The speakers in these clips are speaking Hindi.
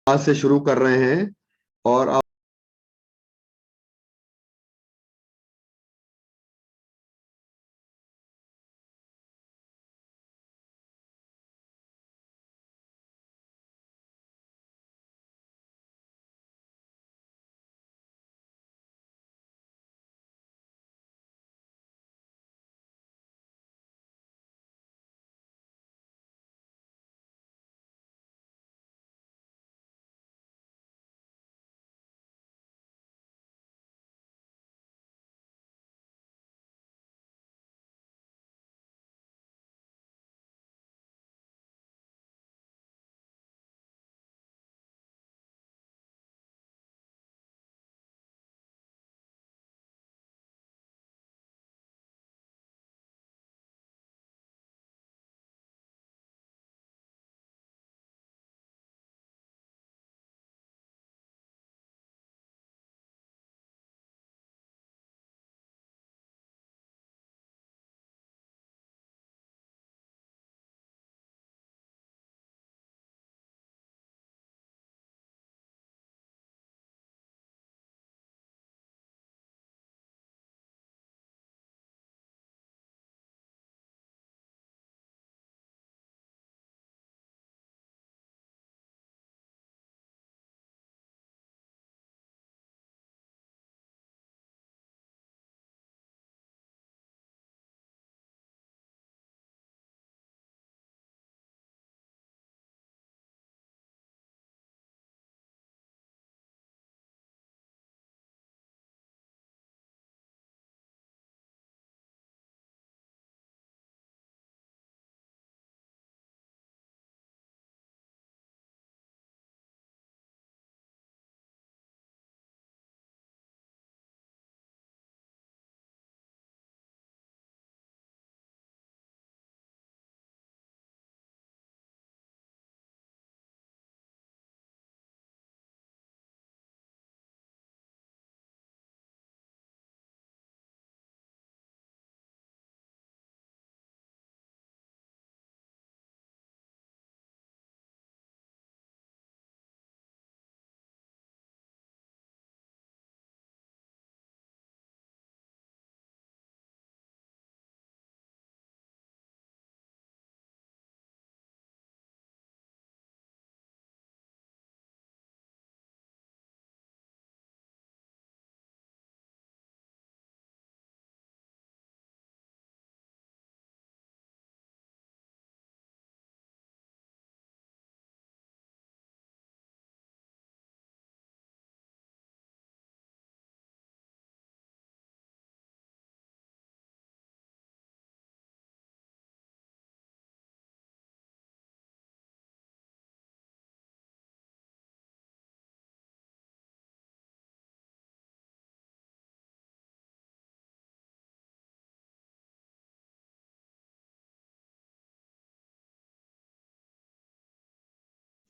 आज से शुरू कर रहे हैं और अब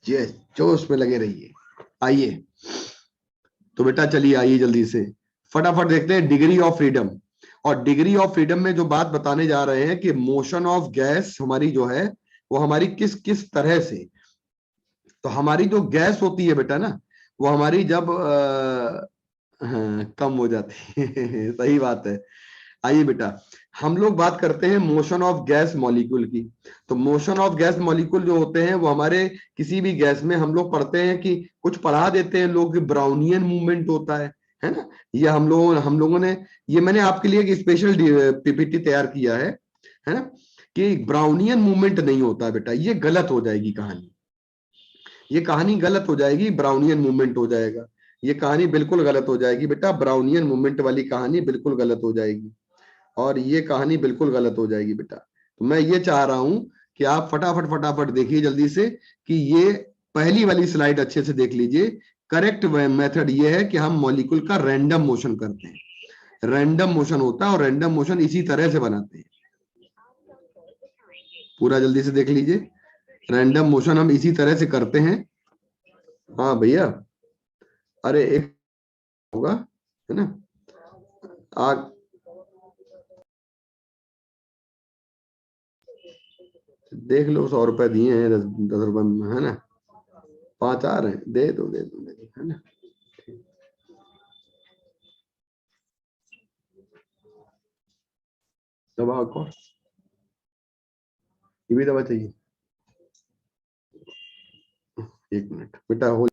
ये जोश में लगे रहिए। आइए तो बेटा, चलिए आइए जल्दी से फटाफट देखते हैं डिग्री ऑफ फ्रीडम। और डिग्री ऑफ फ्रीडम में जो बात बताने जा रहे हैं कि मोशन ऑफ गैस हमारी जो है वो हमारी किस किस तरह से। तो हमारी जो गैस होती है बेटा ना, वो हमारी जब हाँ, कम हो जाती है सही बात है। आइए बेटा, हम लोग बात करते हैं मोशन ऑफ गैस मॉलिक्यूल की। तो मोशन ऑफ गैस मॉलिक्यूल जो होते हैं वो हमारे किसी भी गैस में हम लोग पढ़ते हैं कि कुछ पढ़ा देते हैं लोग, ब्राउनियन मूवमेंट होता है ना। ये हम लोगों ने, ये मैंने आपके लिए एक स्पेशल पीपीटी तैयार किया है ना, कि ब्राउनियन मूवमेंट नहीं होता है बेटा, ये गलत हो जाएगी कहानी। ये कहानी गलत हो जाएगी, ब्राउनियन मूवमेंट हो जाएगा। ये कहानी बिल्कुल गलत हो जाएगी बेटा, ब्राउनियन मूवमेंट वाली कहानी बिल्कुल गलत हो जाएगी। और ये कहानी बिल्कुल गलत हो जाएगी बेटा। तो मैं ये चाह रहा हूं कि आप फटाफट फटाफट देखिए जल्दी से, कि ये पहली वाली स्लाइड अच्छे से देख लीजिए। करेक्ट मेथड ये है कि हम मॉलिक्यूल का रैंडम मोशन करते हैं। रैंडम मोशन होता है और रैंडम मोशन इसी तरह से बनाते हैं। पूरा जल्दी से देख लीजिए, रैंडम मोशन हम इसी तरह से करते हैं। हाँ भैया, अरे एक होगा, है ना। आ, देख लो, 100 रुपए दिए हैं, 10 10 रुपए में, है ना। 5 आ रहे हैं, दे दो है ना। दवा को ये भी दवा चाहिए, 1 मिनट बेटा हो।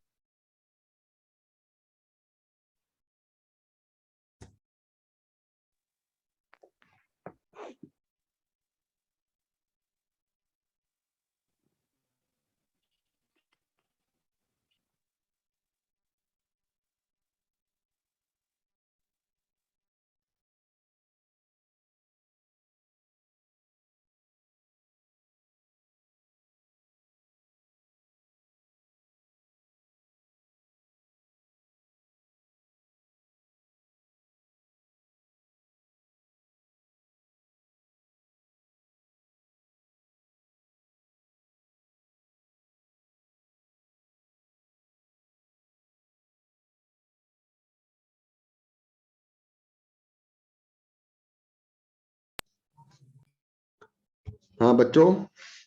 हाँ बच्चों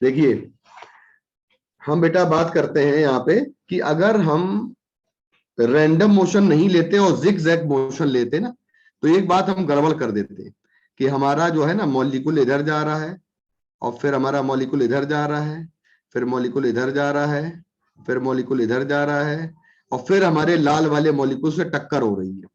देखिए, हम बेटा बात करते हैं यहाँ पे कि अगर हम रैंडम मोशन नहीं लेते और जिग जैग मोशन लेते ना, तो एक बात हम गड़बड़ कर देते हैं कि हमारा जो है ना मॉलिक्यूल इधर जा रहा है, और फिर हमारा मॉलिक्यूल इधर जा रहा है, फिर मॉलिक्यूल इधर जा रहा है, फिर मॉलिक्यूल इधर जा रहा है, और फिर हमारे लाल वाले मॉलिक्यूल से टक्कर हो रही है।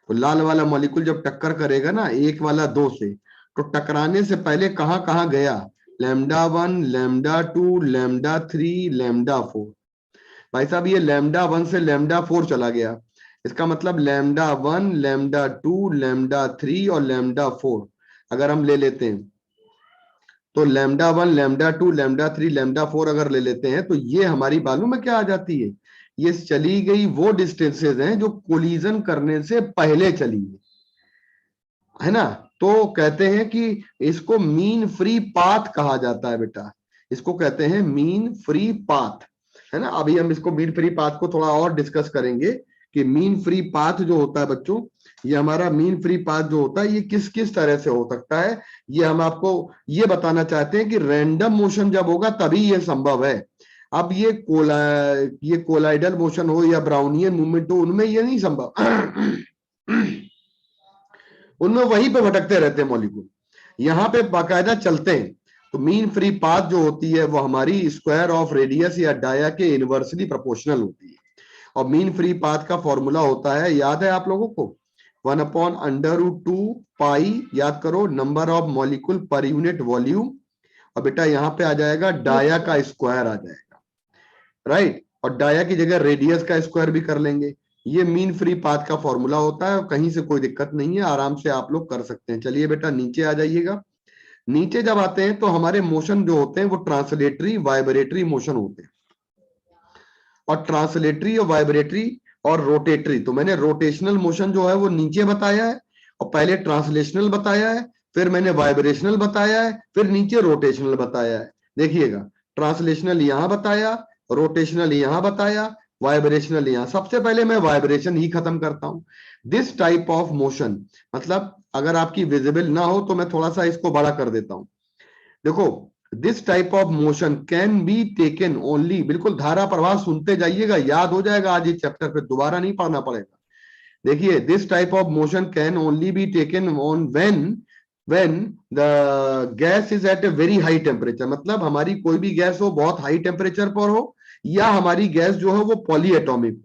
तो लाल वाला मॉलिक्यूल जब टक्कर करेगा ना एक वाला दो से, तो टकराने से पहले कहां कहां गया, λ1, λ2, λ3, λ4। भाई साहब ये λ1 से λ4 चला गया, इसका मतलब λ1, λ2, λ3 और λ4 अगर हम ले लेते हैं, तो λ1, λ2, λ3, λ4 अगर ले लेते हैं, तो ये हमारी मालूम में क्या आ जाती है, ये चली गई वो डिस्टेंसेज हैं जो कोलिजन करने से पहले चली है ना। तो कहते हैं कि इसको मीन फ्री पाथ कहा जाता है बेटा, इसको कहते हैं मीन फ्री पाथ, है ना। अभी हम इसको मीन फ्री पाथ को थोड़ा और डिस्कस करेंगे कि मीन फ्री पाथ जो होता है बच्चों, ये हमारा मीन फ्री पाथ जो होता है ये किस किस तरह से हो सकता है, ये हम आपको ये बताना चाहते हैं कि रैंडम मोशन जब होगा तभी ये संभव है। अब ये कोलाइडल मोशन हो या ब्राउनियन मूवमेंट हो, उनमें ये नहीं संभव उनमें वहीं पे भटकते रहते हैं मॉलिक्यूल, यहाँ पे बाकायदा चलते हैं। तो मीन फ्री पाथ जो होती है वो हमारी स्क्वायर ऑफ रेडियस या डाया के इनवर्सली प्रोपोर्शनल होती है। और मीन फ्री पाथ का फॉर्मूला होता है, याद है आप लोगों को, 1/√2 पाई, याद करो, number of molecule per unit volume, और बेटा यहाँ पे आ जाएगा डाया का स्क्वायर आ जाएगा, राइट। और डाया की जगह रेडियस का स्क्वायर भी कर लेंगे। ये मीन फ्री पाथ का फॉर्मूला होता है, कहीं से कोई दिक्कत नहीं है, आराम से आप लोग कर सकते हैं। चलिए बेटा नीचे आ जाइएगा। नीचे जब आते हैं तो हमारे मोशन जो होते हैं वो ट्रांसलेटरी वाइब्रेटरी मोशन होते हैं, और ट्रांसलेटरी और वाइब्रेटरी और रोटेटरी, तो मैंने रोटेशनल मोशन जो है वो नीचे बताया है, और पहले ट्रांसलेशनल बताया है, फिर मैंने वाइब्रेशनल बताया है, फिर नीचे रोटेशनल बताया है। देखिएगा, ट्रांसलेशनल यहां बताया, रोटेशनल यहां बताया, वाइब्रेशनल यहां। सबसे पहले मैं वाइब्रेशन ही खत्म करता हूं। दिस टाइप ऑफ मोशन, मतलब अगर आपकी विजिबल ना हो तो मैं थोड़ा सा इसको बड़ा कर देता हूं। देखो, this type of motion can be taken only, बिल्कुल धारा प्रवाह सुनते जाइएगा, याद हो जाएगा आज इस चैप्टर पे, दोबारा नहीं पढ़ना पड़ेगा। देखिए, this type of motion can only be taken on when the gas is at a very high temperature, मतलब हमारी कोई भी गैस हो बहुत हाई टेम्परेचर पर हो, या हमारी गैस जो है वो पॉलीएटॉमिक हो।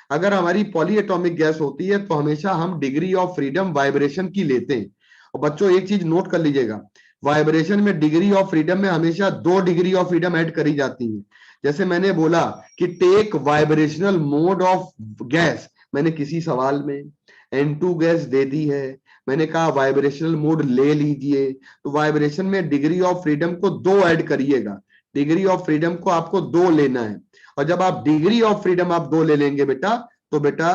अगर हमारी पॉलीएटॉमिक गैस होती है तो हमेशा हम डिग्री ऑफ फ्रीडम वाइब्रेशन की लेते हैं। और बच्चों एक चीज नोट कर लीजिएगा, वाइब्रेशन में डिग्री ऑफ फ्रीडम में हमेशा 2 डिग्री ऑफ फ्रीडम ऐड करी जाती है। जैसे मैंने बोला कि take vibrational mode of gas, मैंने किसी सवाल में N2 गैस दे दी है, मैंने कहा वाइब्रेशनल मोड ले लीजिए, तो वाइब्रेशन में डिग्री ऑफ फ्रीडम को 2 ऐड करिएगा, डिग्री ऑफ फ्रीडम को आपको 2 लेना है। और जब आप डिग्री ऑफ फ्रीडम आप 2 ले लेंगे बेटा, तो बेटा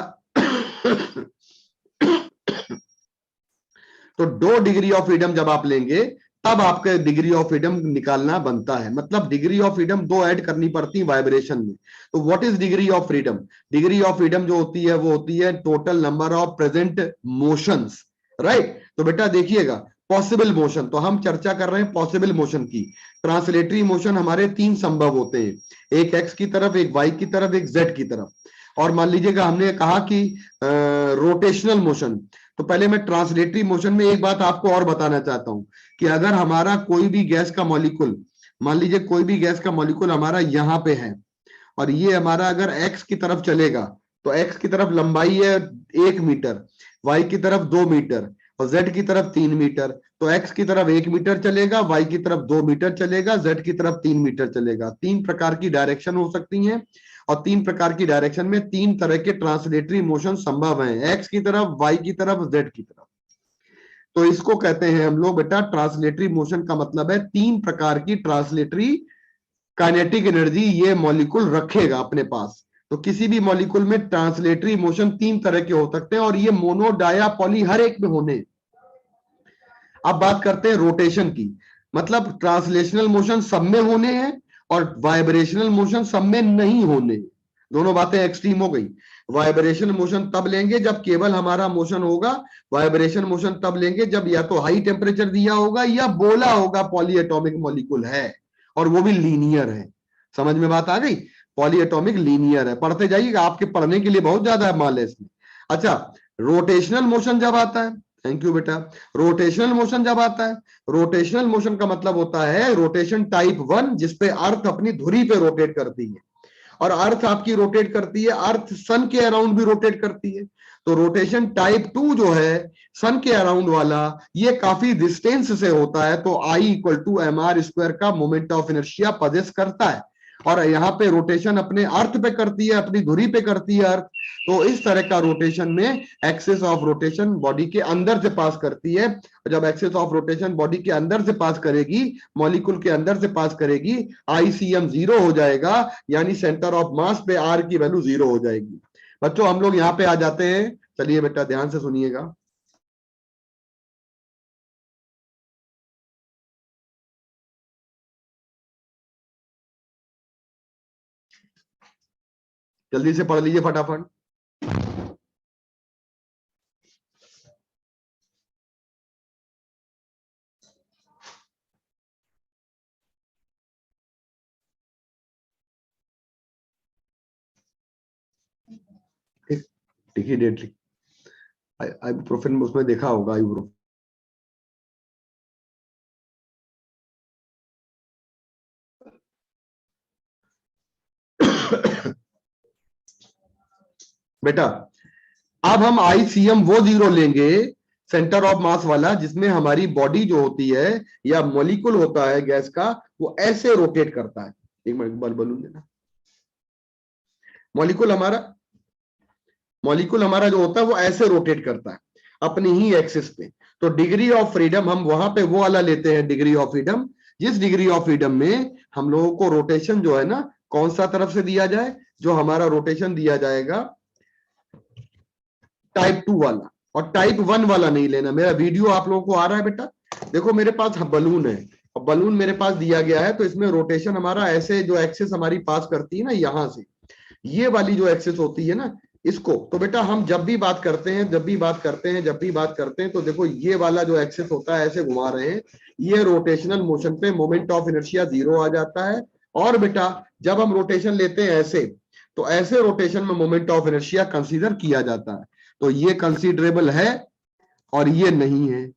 तो 2 डिग्री ऑफ फ्रीडम जब आप लेंगे तब आपके डिग्री ऑफ फ्रीडम निकालना बनता है, मतलब डिग्री ऑफ फ्रीडम 2 ऐड करनी पड़ती है वाइब्रेशन में। तो what is degree of freedom, degree of freedom जो होती है वो होती है total number of present motions, right. तो बेटा देखिएगा, पॉसिबल मोशन, तो हम चर्चा कर रहे हैं पॉसिबल मोशन की। ट्रांसलेटरी मोशन हमारे तीन संभव होते हैं, एक एक्स की तरफ, एक वाई की तरफ, एक जेड की तरफ। और मान लीजिएगा हमने कहा कि रोटेशनल मोशन, तो पहले मैं ट्रांसलेटरी मोशन में एक बात आपको और बताना चाहता हूं कि अगर हमारा कोई भी गैस का मॉलिक्यूल, मान लीजिए कोई भी गैस का मॉलिक्यूल हमारा यहां पे है और ये हमारा अगर एक्स की तरफ चलेगा तो एक्स की तरफ लंबाई है 1 मीटर, वाई की तरफ 2 मीटर और जेड की तरफ 3 मीटर, तो एक्स की तरफ 1 मीटर चलेगा, वाई की तरफ 2 मीटर चलेगा, जेड की तरफ 3 मीटर चलेगा। तीन प्रकार की डायरेक्शन हो सकती हैं और तीन प्रकार की डायरेक्शन में तीन तरह के ट्रांसलेटरी मोशन संभव हैं, एक्स की तरफ, वाई की तरफ, जेड की तरफ। तो इसको कहते हैं हम लोग बेटा ट्रांसलेटरी मोशन, का मतलब है तीन प्रकार की ट्रांसलेटरी काइनेटिक एनर्जी ये मॉलिक्यूल रखेगा अपने पास। तो किसी भी मॉलिक्यूल में ट्रांसलेटरी मोशन तीन तरह के हो सकते हैं और ये मोनो, डाया, पॉली हर एक में होने। अब बात करते हैं रोटेशन की, मतलब ट्रांसलेशनल मोशन सब में होने हैं और वाइब्रेशनल मोशन सब में नहीं होने। दोनों बातें एक्सट्रीम हो गई। वाइब्रेशन मोशन तब लेंगे जब केवल हमारा मोशन होगा, वाइब्रेशन मोशन तब लेंगे जब या तो हाई टेम्परेचर दिया होगा या बोला होगा पॉली एटॉमिक मॉलिक्यूल है और वो भी लीनियर है। समझ में बात आ गई? पॉली एटॉमिक लीनियर है, पढ़ते जाइएगा, आपके पढ़ने के लिए बहुत ज्यादा माल है इसमें। अच्छा, रोटेशनल मोशन जब आता है, थैंक यू बेटा, रोटेशनल मोशन जब आता है, रोटेशनल मोशन का मतलब होता है रोटेशन टाइप 1, जिसपे अर्थ अपनी धुरी पे रोटेट करती है और अर्थ आपकी रोटेट करती है, अर्थ सन के अराउंड भी रोटेट करती है। तो रोटेशन टाइप 2 जो है सन के अराउंड वाला, ये काफी डिस्टेंस से होता है, तो I = mr² का मोमेंट ऑफ इनर्शिया पजेस करता है। और यहाँ पे रोटेशन अपने अर्थ पे करती है, अपनी धुरी पे करती है अर्थ। तो इस तरह का रोटेशन में एक्सिस ऑफ रोटेशन बॉडी के अंदर से पास करती है। जब एक्सिस ऑफ रोटेशन बॉडी के अंदर से पास करेगी, मॉलिक्यूल के अंदर से पास करेगी, ICM 0 हो जाएगा, यानी सेंटर ऑफ मास पे R की वैल्यू 0 हो जाएगी। बच्चों हम लोग यहाँ पे आ जाते हैं, चलिए बेटा ध्यान से सुनिएगा। जल्दी से पढ़ लीजिए फटाफट। देखिए डेट लिख, आइबुप्रोफेन उसमें देखा होगा आइबुप्रोफेन। बेटा अब हम ICM वो 0 लेंगे, सेंटर ऑफ मास वाला, जिसमें हमारी बॉडी जो होती है या मॉलिक्यूल होता है गैस का, वो ऐसे रोटेट करता है। एक मिनट बलून देना। मॉलिक्यूल हमारा जो होता है वो ऐसे रोटेट करता है अपनी ही एक्सिस पे। तो डिग्री ऑफ फ्रीडम हम वहां पे वो वाला लेते हैं, डिग्री ऑफ फ्रीडम, जिस डिग्री ऑफ फ्रीडम में हम लोगों को रोटेशन जो है ना, कौन सा तरफ से दिया जाए, जो हमारा रोटेशन दिया जाएगा टाइप 2 वाला, और टाइप 1 वाला नहीं लेना। मेरा वीडियो आप लोगों को आ रहा है बेटा? देखो मेरे पास बलून है और बलून मेरे पास दिया गया है, तो इसमें रोटेशन हमारा ऐसे, जो एक्सिस हमारी पास करती है ना यहां से, ये वाली जो एक्सिस होती है ना इसको, तो बेटा हम जब भी बात करते हैं तो देखो ये वाला जो एक्सिस होता है ऐसे घुमा रहे हैं, ये रोटेशनल मोशन पे मोमेंट ऑफ इनर्शिया 0 आ जाता है। और बेटा जब हम रोटेशन लेते हैं ऐसे, तो ऐसे रोटेशन में मोमेंट ऑफ इनर्शिया कंसीडर किया जाता है। तो ये कंसीडरेबल है और ये नहीं है।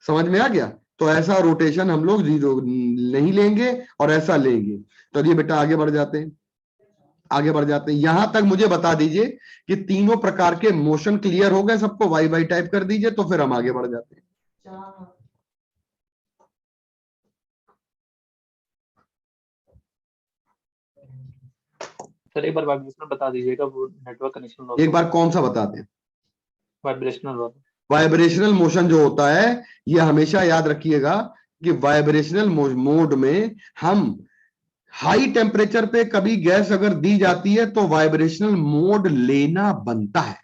समझ में आ गया? तो ऐसा रोटेशन हम लोग 0 नहीं लेंगे और ऐसा लेंगे। तो ये बेटा आगे बढ़ जाते हैं, यहां तक मुझे बता दीजिए कि तीनों प्रकार के मोशन क्लियर हो गए सबको, वाई वाई टाइप कर दीजिए, तो फिर हम आगे बढ़ जाते हैं। सर एक बार वाइब्रेशनल बता दीजिएगा, वो नेटवर्क कनेक्शन एक बार कौन सा बताते हैं? वाइब्रेशनल वाला। वाइब्रेशनल मोशन जो होता है, ये हमेशा याद रखिएगा कि वाइब्रेशनल मोड में हम हाई टेम्परेचर पे कभी गैस अगर दी जाती है तो वाइब्रेशनल मोड लेना बनता है।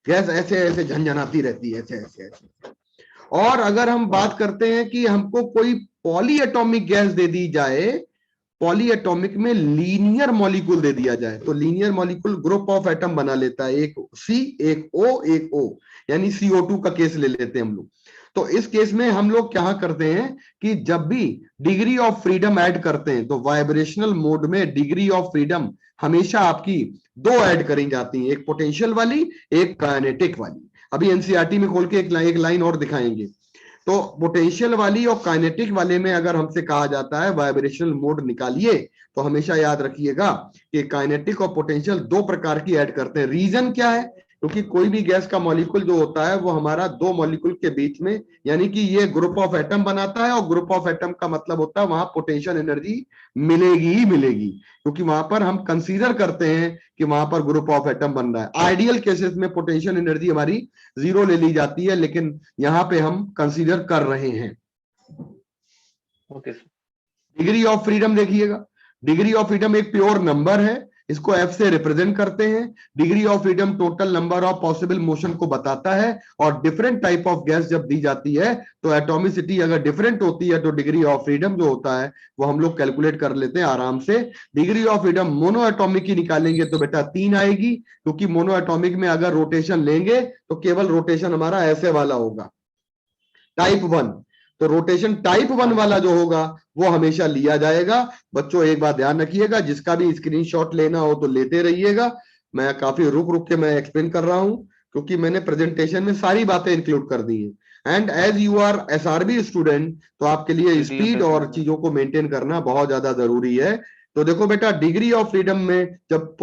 गैस ऐसे ऐसे झंझनाती रहती है, ऐसे ऐसे ऐसे। और अगर हम बात करते हैं कि हमको कोई पॉली एटॉमिक गैस दे दी जाए, पॉली एटॉमिक में लीनियर मॉलिक्यूल दे दिया जाए, तो linear molecule group of atom बना लेता है, एक C, एक O, एक O, यानी CO2 का केस ले लेते हैं हम लोग। तो इस केस में हम लोग क्या करते हैं कि जब भी डिग्री ऑफ फ्रीडम ऐड करते हैं तो वाइब्रेशनल मोड में डिग्री ऑफ फ्रीडम हमेशा आपकी दो ऐड करी जाती है, एक पोटेंशियल वाली, एक काइनेटिक वाली। अभी एनसीईआरटी में खोल के एक लाइन और दिखाएंगे। तो पोटेंशियल वाली और काइनेटिक वाले में अगर हमसे कहा जाता है वाइब्रेशनल मोड निकालिए, तो हमेशा याद रखिएगा कि काइनेटिक और पोटेंशियल दो प्रकार की ऐड करते हैं। रीजन क्या है? क्योंकि कोई भी गैस का मॉलिक्यूल जो होता है वो हमारा दो मॉलिक्यूल के बीच में, यानी कि ये ग्रुप ऑफ एटम बनाता है, और ग्रुप ऑफ एटम का मतलब होता है वहां पोटेंशियल एनर्जी मिलेगी ही मिलेगी, क्योंकि वहां पर हम कंसीडर करते हैं कि वहां पर ग्रुप ऑफ एटम बन रहा है। आइडियल केसेस में पोटेंशियल एनर्जी हमारी 0 ले ली जाती है, लेकिन यहां पे हम कंसीडर कर रहे हैं। Okay sir. Degree of freedom देखिएगा, डिग्री ऑफ फ्रीडम एक प्योर नंबर है, इसको एफ से रिप्रेजेंट करते हैं। Degree of freedom total number of possible motion को बताता है, और डिफरेंट टाइप ऑफ गैस जब दी जाती है तो एटॉमिसिटी अगर डिफरेंट होती है तो डिग्री ऑफ फ्रीडम जो होता है वो हम लोग कैलकुलेट कर लेते हैं आराम से। Degree of freedom mono atomic की निकालेंगे तो बेटा 3 आएगी, क्योंकि मोनो एटॉमिक में अगर रोटेशन लेंगे तो केवल रोटेशन हमारा ऐसे वाला होगा, टाइप 1। तो रोटेशन टाइप 1 वाला जो होगा वो हमेशा लिया जाएगा। बच्चों एक बात ध्यान रखिएगा, जिसका भी स्क्रीनशॉट लेना हो तो लेते रहिएगा। मैं काफी रुक रुक के मैं एक्सप्लेन कर रहा हूं, क्योंकि मैंने प्रेजेंटेशन में सारी बातें इंक्लूड कर दी हैं। And as you are SRB student, तो आपके लिए स्पीड और चीजों को मेंटेन करना बहुत ज्यादा जरूरी है। तो देखो बेटा, डिग्री ऑफ फ्रीडम में जब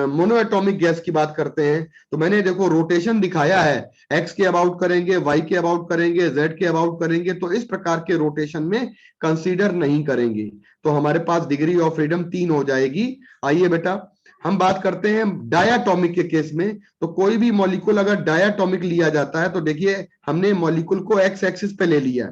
मोनोएटॉमिक गैस की बात करते हैं तो मैंने देखो रोटेशन दिखाया है, एक्स के अबाउट करेंगे, वाई के अबाउट करेंगे, जेड के अबाउट करेंगे, तो इस प्रकार के रोटेशन में कंसीडर नहीं करेंगे। तो हमारे पास डिग्री ऑफ फ्रीडम 3 हो जाएगी। आइए बेटा हम बात करते हैं डायाटॉमिक के केस में। तो कोई भी मॉलिक्यूल अगर डायाटॉमिक लिया जाता है तो देखिए हमने मॉलिक्यूल को एक्स एक्सिस पे ले लिया,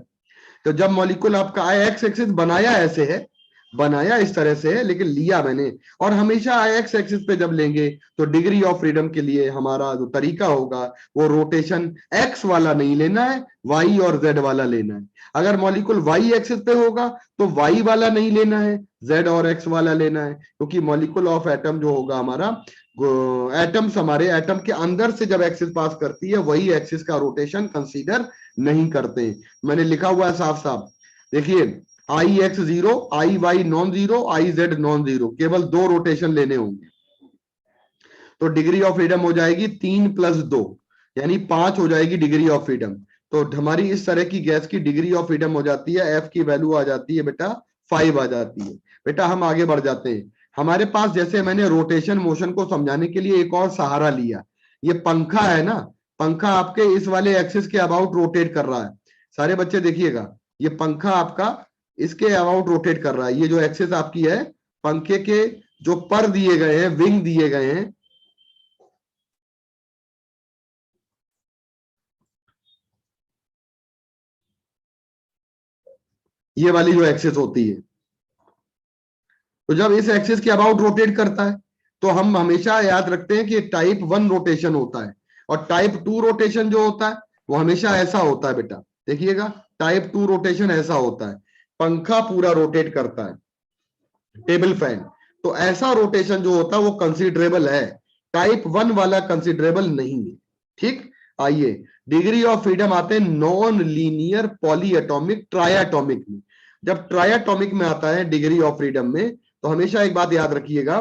तो जब मॉलिक्यूल आपका एक्स एक्सिस बनाया ऐसे है, बनाया इस तरह से है, लेकिन लिया मैंने, और हमेशा एक्स एक्सिस पे जब लेंगे तो डिग्री ऑफ फ्रीडम के लिए हमारा जो तरीका होगा वो रोटेशन एक्स वाला नहीं लेना है, वाई और जेड वाला लेना है। अगर मॉलिक्यूल वाई एक्सिस पे होगा तो वाई वाला नहीं लेना है, जेड और एक्स वाला लेना है, क्योंकि मॉलिक्यूल ऑफ एटम जो होगा हमारा, एटम्स हमारे एटम के अंदर से जब एक्सिस पास करती है वही एक्सिस का रोटेशन कंसीडर नहीं करते। मैंने लिखा हुआ है साफ साफ, देखिए I x 0, I y non zero, I z non zero, केवल 2 रोटेशन लेने होंगे। तो डिग्री ऑफ फ्रीडम हो जाएगी 3 + 2, यानी 5 हो जाएगी डिग्री ऑफ फ्रीडम। तो हमारी इस तरह की गैस की डिग्री ऑफ फ्रीडम हो जाती है, एफ की वैल्यू आ जाती है बेटा 5 आ जाती है। बेटा हम आगे बढ़ जाते हैं। हमारे पास जैसे मैंने रोटेशन मोशन को समझाने के लिए एक और सहारा लिया, ये पंखा है ना, पंखा आपके इस वाले एक्सिस के अबाउट रोटेट कर रहा है। सारे बच्चे देखिएगा, ये पंखा आपका इसके अबाउट रोटेट कर रहा है। ये जो एक्सिस आपकी है, पंखे के जो पर दिए गए हैं, विंग दिए गए हैं, ये वाली जो एक्सिस होती है, तो जब इस एक्सिस के अबाउट रोटेट करता है तो हम हमेशा याद रखते हैं कि टाइप 1 रोटेशन होता है, और टाइप 2 रोटेशन जो होता है वो हमेशा ऐसा होता है बेटा। देखिएगा टाइप 2 रोटेशन ऐसा होता है, पंखा पूरा रोटेट करता है, टेबल फैन, तो ऐसा रोटेशन जो होता है वो कंसिडरेबल है, टाइप 1 वाला कंसिडरेबल नहीं है। ठीक, आइए डिग्री ऑफ फ्रीडम आते हैं नॉन लीनियर पॉलीएटॉमिक ट्रायटॉमिक में। जब ट्रायटॉमिक में आता है डिग्री ऑफ फ्रीडम में, तो हमेशा एक बात याद रखिएगा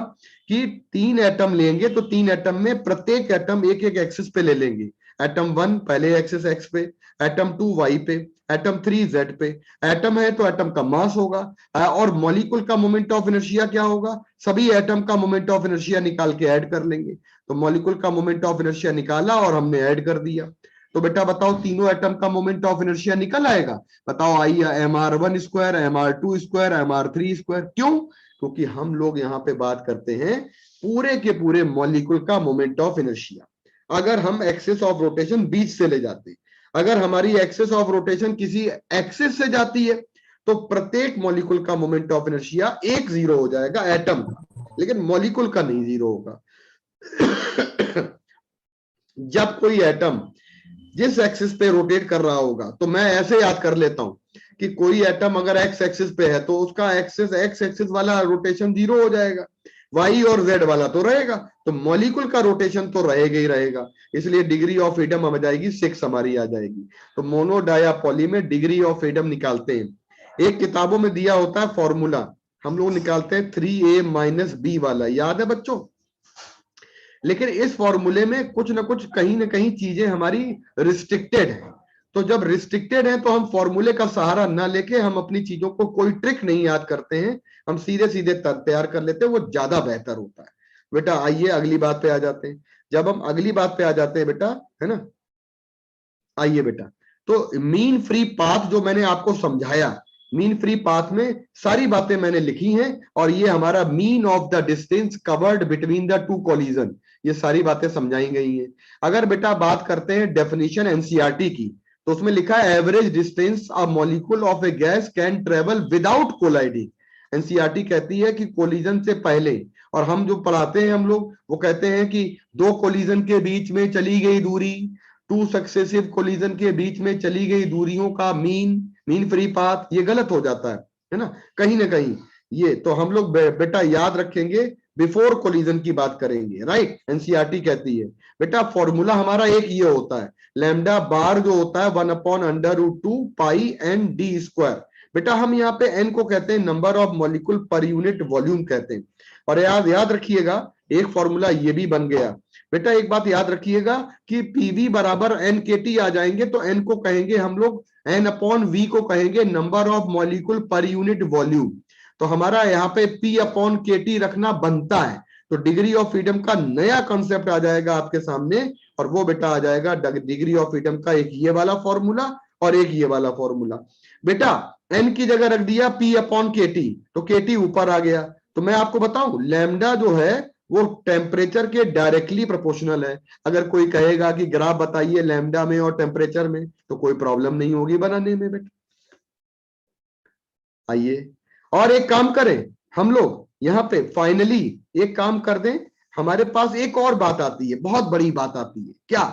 कि 3 एटम लेंगे तो 3 एटम में प्रत्येक एटम एक एक एक्सिस पे ले लेंगे। एटम 1 पहले एक्सिस एक्स पे, एटम 2 वाई पे, एटम 3 जेड पे। एटम है तो एटम का मास होगा, और मॉलिक्यूल का मोमेंट ऑफ इनर्शिया क्या होगा, सभी एटम का मोमेंट ऑफ इनर्शिया निकाल के ऐड कर लेंगे। तो मॉलिक्यूल का मोमेंट ऑफ इनर्शिया निकाला और हमने ऐड कर दिया। तो बेटा बताओ तीनों एटम का मोमेंट ऑफ इनर्शिया निकल आएगा? बताओ आइए, mr1 square, mr2 square, mr3 square. क्यों? क्योंकि हम लोग यहाँ पे बात करते हैं पूरे के पूरे मॉलिक्यूल का मोमेंट ऑफ इनर्शिया। अगर हम एक्सिस ऑफ रोटेशन बीच से ले जाते, अगर हमारी एक्सिस ऑफ रोटेशन किसी एक्सिस से जाती है तो प्रत्येक मॉलिक्यूल का मोमेंट ऑफ इनर्शिया 1 0 हो जाएगा एटम का, लेकिन मॉलिक्यूल का नहीं 0 होगा। जब कोई एटम जिस एक्सिस पे रोटेट कर रहा होगा, तो मैं ऐसे याद कर लेता हूं कि कोई एटम अगर एक्स एक्सिस पे है तो उसका एक्सिस एक्स एक्सिस वाला रोटेशन 0 हो जाएगा। वाई और जेड वाला तो रहेगा, तो मॉलिक्यूल का रोटेशन तो रहेगा ही रहेगा, इसलिए डिग्री ऑफ फ्रीडम आ जाएगी 6 हमारी आ जाएगी। तो मोनो डाया पॉली में डिग्री ऑफ फ्रीडम निकालते हैं। एक किताबों में दिया होता है फॉर्मूला, हम लोग निकालते हैं 3a माइनस बी वाला, याद है बच्चों? लेकिन इस फॉर्मूले में कुछ ना कुछ कहीं ना कहीं चीजें हमारी रिस्ट्रिक्टेड है। तो जब रिस्ट्रिक्टेड है तो हम फॉर्मूले का सहारा ना लेके हम अपनी चीजों को कोई ट्रिक नहीं याद करते हैं, हम सीधे सीधे तैयार कर लेते हैं, वो ज्यादा बेहतर होता है। बेटा आइए अगली बात पे आ जाते हैं। जब हम अगली बात पे आ जाते हैं बेटा, है ना, आइए बेटा, तो मीन फ्री पाथ जो मैंने आपको समझाया, मीन फ्री पाथ में सारी बातें मैंने लिखी हैं, और ये हमारा mean of the distance covered between the two collision, ये सारी बातें समझाई गई हैं। अगर बेटा बात करते हैं डेफिनेशन एनसीईआरटी की, तो उसमें लिखा है average distance a molecule of A gas can travel without colliding. NCERT कहती है कि कोलिजन से पहले, और हम जो पढ़ाते हैं हम लोग वो कहते हैं कि दो कोलिजन के बीच में चली गई दूरी, टू सक्सेसिव कोलिजन के बीच में चली गई दूरियों का मीन फ्री पाथ, ये गलत हो जाता है ना कहीं ना कहीं। ये तो हम लोग बेटा याद रखेंगे, बिफोर कोलिजन की बात करेंगे, राइट। एनसीईआरटी कहती है बेटा फॉर्मूला हमारा एक ये होता है, लैम्डा बार जो होता है 1/√2 पाई एन डी स्क्वायर। बेटा हम यहाँ पे एन को कहते हैं number of molecule per unit volume कहते हैं। और याद रखिएगा एक फॉर्मूला ये भी बन गया बेटा, एक बात याद रखिएगा कि पीवी बराबर एन के टी आ जाएंगे, तो एन को कहेंगे हम लोग, एन अपॉन वी को कहेंगे number of molecule per unit volume. तो हमारा यहाँ पे पी अपॉन के टी रखना बनता है। तो डिग्री ऑफ फ्रीडम का नया कॉन्सेप्ट आ जाएगा आपके सामने, और वो बेटा आ जाएगा डिग्री ऑफ फ्रीडम का एक ये वाला फॉर्मूला और एक ये वाला फॉर्मूला। बेटा एन की जगह रख दिया पी अपॉन के टी, तो के टी ऊपर आ गया। तो मैं आपको बताऊं लैम्डा जो है वो टेम्परेचर के डायरेक्टली प्रोपोर्शनल है। अगर कोई कहेगा कि ग्राफ बताइए लैम्डा में और टेम्परेचर में, तो कोई प्रॉब्लम नहीं होगी बनाने में बेटा। आइए और एक काम करें हम लोग यहाँ पे फाइनली एक काम कर दें, हमारे पास एक और बात आती है, बहुत बड़ी बात आती है, क्या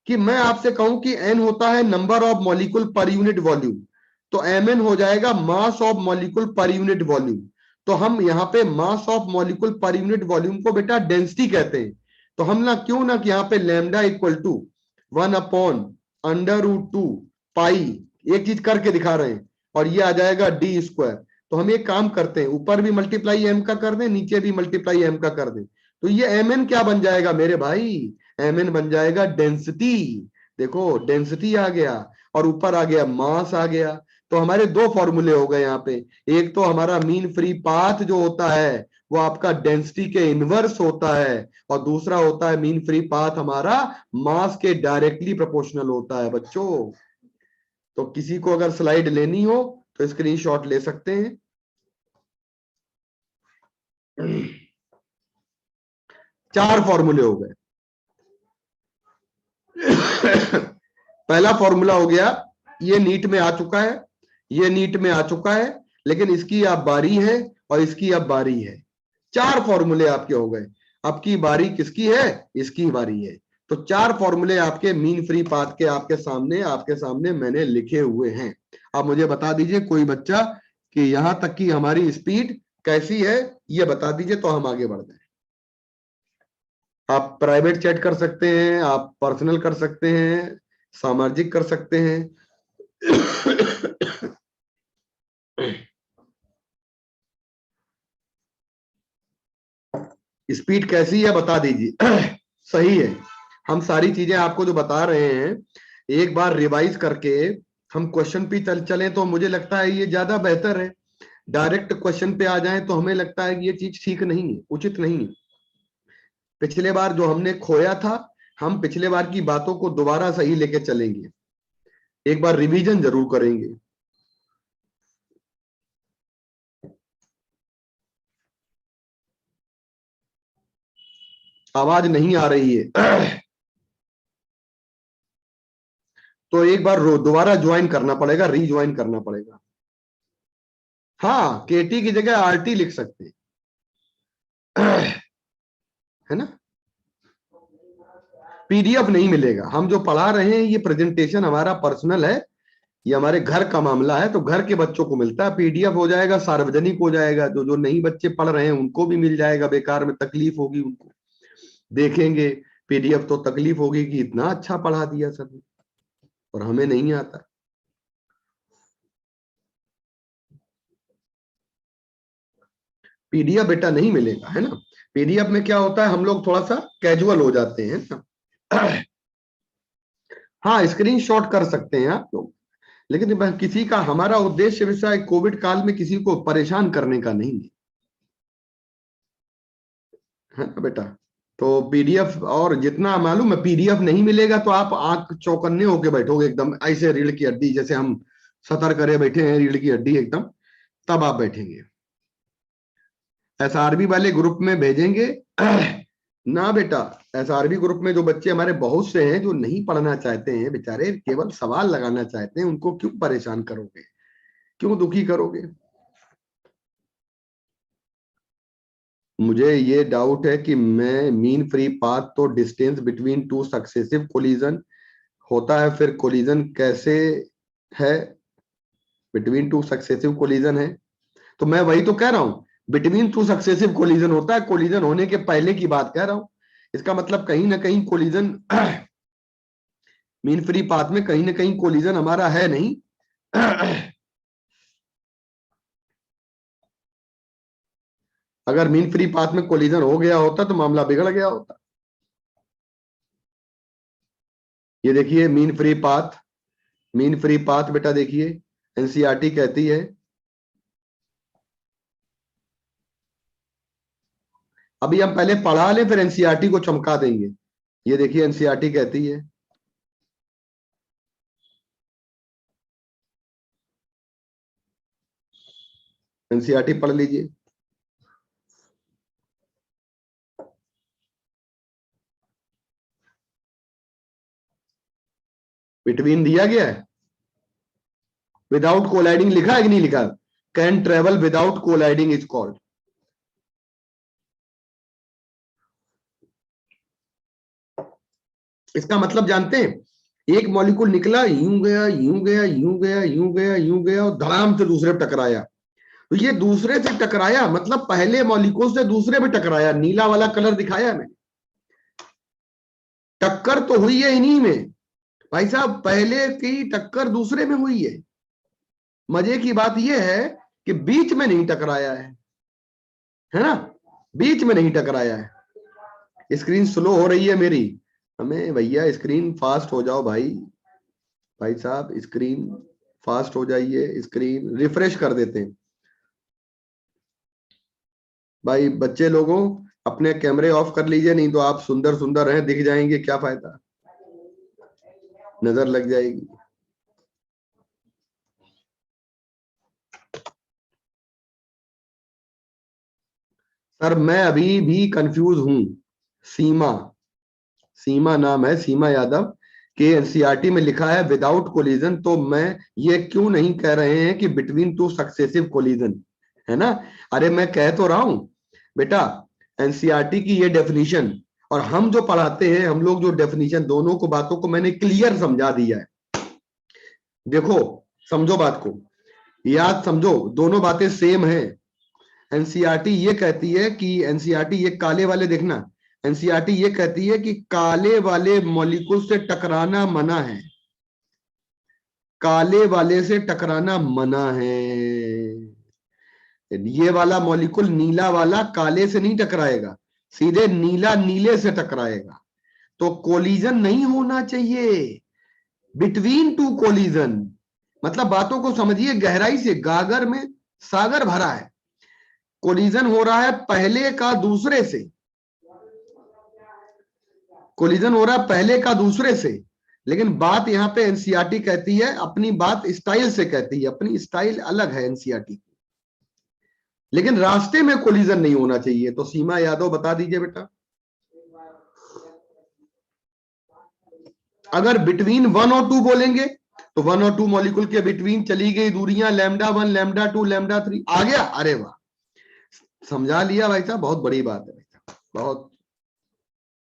कि मैं आपसे कहूं कि एन होता है number of molecule per unit volume, तो एम एन हो जाएगा mass of molecule per unit volume. तो हम यहाँ पे mass of molecule per unit volume को बेटा डेंसिटी कहते हैं। तो हम ना क्यों ना कि यहाँ पे लैम्डा इक्वल टू 1/√2 पाई, एक चीज करके दिखा रहे हैं, और ये आ जाएगा डी स्क्वायर। तो हम एक काम करते हैं, ऊपर भी मल्टीप्लाई एम का कर दें, नीचे भी मल्टीप्लाई एम का कर दें, तो ये एम एन क्या बन जाएगा मेरे भाई, एम एन बन जाएगा डेंसिटी। देखो डेंसिटी आ गया और ऊपर आ गया मास आ गया। तो हमारे दो फॉर्मूले हो गए यहाँ पे, एक तो हमारा मीन फ्री पाथ जो होता है वो आपका डेंसिटी के इनवर्स होता है, और दूसरा होता है मीन फ्री पाथ हमारा मास के डायरेक्टली प्रोपोर्शनल होता है बच्चों। तो किसी को अगर स्लाइड लेनी हो तो स्क्रीनशॉट ले सकते हैं। चार फॉर्मूले हो गए। पहला फॉर्मूला हो गया, ये नीट में आ चुका है, ये नीट में आ चुका है, लेकिन इसकी अब बारी है और इसकी अब बारी है। चार फॉर्मूले आपके हो गए। अब की बारी किसकी है, इसकी बारी है। तो चार फॉर्मूले आपके मीन फ्री पाथ के आपके सामने मैंने लिखे हुए हैं। अब मुझे बता दीजिए कोई बच्चा कि यहां तक की हमारी स्पीड कैसी है, ये बता दीजिए तो हम आगे बढ़ जाए। आप प्राइवेट चैट कर सकते हैं, आप पर्सनल कर सकते हैं, सामाजिक कर सकते हैं। स्पीड कैसी है बता दीजिए। सही है, हम सारी चीजें आपको जो बता रहे हैं एक बार रिवाइज करके हम क्वेश्चन पे चलें तो मुझे लगता है ये ज्यादा बेहतर है। डायरेक्ट क्वेश्चन पे आ जाएं तो हमें लगता है कि ये चीज ठीक नहीं है, उचित नहीं है। पिछले बार जो हमने खोया था, हम पिछले बार की बातों को दोबारा सही लेके चलेंगे, एक बार रिवीजन जरूर करेंगे। आवाज नहीं आ रही है तो एक बार दोबारा ज्वाइन करना पड़ेगा, रीज्वाइन करना पड़ेगा। हाँ केटी की जगह आरटी लिख सकते हैं, है ना। पीडीएफ नहीं मिलेगा, हम जो पढ़ा रहे हैं ये प्रेजेंटेशन हमारा पर्सनल है, ये हमारे घर का मामला है, तो घर के बच्चों को मिलता है। पीडीएफ हो जाएगा, सार्वजनिक हो जाएगा, जो जो नहीं बच्चे पढ़ रहे हैं उनको भी मिल जाएगा। बेकार में तकलीफ होगी उनको, देखेंगे पीडीएफ तो तकलीफ होगी कि इतना अच्छा पढ़ा दिया सर ने और हमें नहीं आता। पीडीएफ बेटा नहीं मिलेगा, है ना। पीडीएफ में क्या होता है, हम लोग थोड़ा सा कैजुअल हो जाते हैं ना। हाँ, स्क्रीन शॉट कर सकते हैं आप लोग, लेकिन किसी का, हमारा उद्देश्य विषय कोविड काल में किसी को परेशान करने का नहीं है ना बेटा। तो पीडीएफ, और जितना मालूम है पीडीएफ नहीं मिलेगा तो आप आंख चौकन्ने होके बैठोगे एकदम, ऐसे रीढ़ की हड्डी जैसे हम सतर करे बैठे हैं, रीढ़ की हड्डी एकदम, तब आप बैठेंगे। एसआरबी वाले ग्रुप में भेजेंगे ना बेटा। एसआरबी ग्रुप में जो बच्चे हमारे बहुत से हैं जो नहीं पढ़ना चाहते हैं बेचारे, केवल सवाल लगाना चाहते हैं, उनको क्यों परेशान करोगे, क्यों दुखी करोगे। मुझे ये डाउट है कि मैं मीन फ्री पाथ तो distance between two successive collision होता है, फिर कोलिजन कैसे है, बिटवीन टू सक्सेसिव कोलिजन है। तो मैं वही तो कह रहा हूं, बिटवीन टू सक्सेसिव कोलिजन होता है, कोलिजन होने के पहले की बात कह रहा हूं। इसका मतलब कहीं ना कहीं कोलिजन मीन फ्री पाथ में कहीं ना कहीं कोलिजन हमारा है नहीं। अगर मीन फ्री पाथ में कोलिजन हो गया होता तो मामला बिगड़ गया होता। ये देखिए mean free path, mean free path बेटा देखिए, एनसीईआरटी कहती है, अभी हम पहले पढ़ा लें फिर एनसीईआरटी को चमका देंगे। ये देखिए एनसीईआरटी कहती है, एनसीईआरटी पढ़ लीजिए। बिटवीन दिया गया है, विदाउट कोलाइडिंग लिखा है कि नहीं लिखा, can travel without colliding is called. इसका मतलब जानते हैं, एक मॉलिक्यूल निकला, यूं गया यूं गया यूं गया यूं गया यूं गया और धड़ाम से दूसरे पे टकराया। तो ये दूसरे से टकराया मतलब पहले मॉलिक्यूल से दूसरे पे टकराया, नीला वाला कलर दिखाया मैंने। टक्कर तो हुई है इन्हीं में भाई साहब, पहले की टक्कर दूसरे में हुई है। मजे की बात यह है कि बीच में नहीं टकराया है ना, बीच में नहीं टकराया है। स्क्रीन स्लो हो रही है मेरी, हमें भैया स्क्रीन फास्ट हो जाओ भाई, भाई साहब स्क्रीन फास्ट हो जाइए, स्क्रीन रिफ्रेश कर देते हैं। भाई बच्चे लोगों अपने कैमरे ऑफ कर लीजिए, नहीं तो आप सुंदर सुंदर हैं दिख जाएंगे, क्या फायदा, नजर लग जाएगी। सर मैं अभी भी कंफ्यूज हूं। सीमा, सीमा नाम है, सीमा यादव के एनसीईआरटी में लिखा है विदाउट कोलिजन, तो मैं ये क्यों नहीं कह रहे हैं कि बिटवीन टू सक्सेसिव कोलिजन, है ना। अरे मैं कह तो रहा हूं बेटा, एनसीईआरटी की ये डेफिनेशन और हम जो पढ़ाते हैं हम लोग जो डेफिनेशन, दोनों को बातों को मैंने क्लियर समझा दिया है। देखो समझो बात को, याद समझो, दोनों बातें सेम है। एनसीईआरटी ये कहती है कि, एनसीईआरटी ये काले वाले देखना, एनसीईआरटी ये कहती है कि काले वाले मॉलिक्यूल से टकराना मना है, काले वाले से टकराना मना है। ये वाला मॉलिक्यूल नीला वाला काले से नहीं टकराएगा, सीधे नीला नीले से टकराएगा। तो कोलिजन नहीं होना चाहिए, बिटवीन टू कोलिजन। मतलब बातों को समझिए गहराई से, गागर में सागर भरा है, कोलिजन हो रहा है पहले का दूसरे से, कोलिजन हो रहा है पहले का दूसरे से। लेकिन बात यहां पे एनसीईआरटी कहती है, अपनी बात स्टाइल से कहती है, अपनी स्टाइल अलग है एनसीईआरटी की, लेकिन रास्ते में कोलिजन नहीं होना चाहिए। तो सीमा यादव बता दीजिए बेटा, अगर बिटवीन 1 और 2 बोलेंगे तो 1 और 2 मॉलिक्यूल के बिटवीन चली गई दूरियां λ1 λ2 λ3 आ गया। अरे वाह, समझा लिया भाई साहब, बहुत बड़ी बात है बेटा, बहुत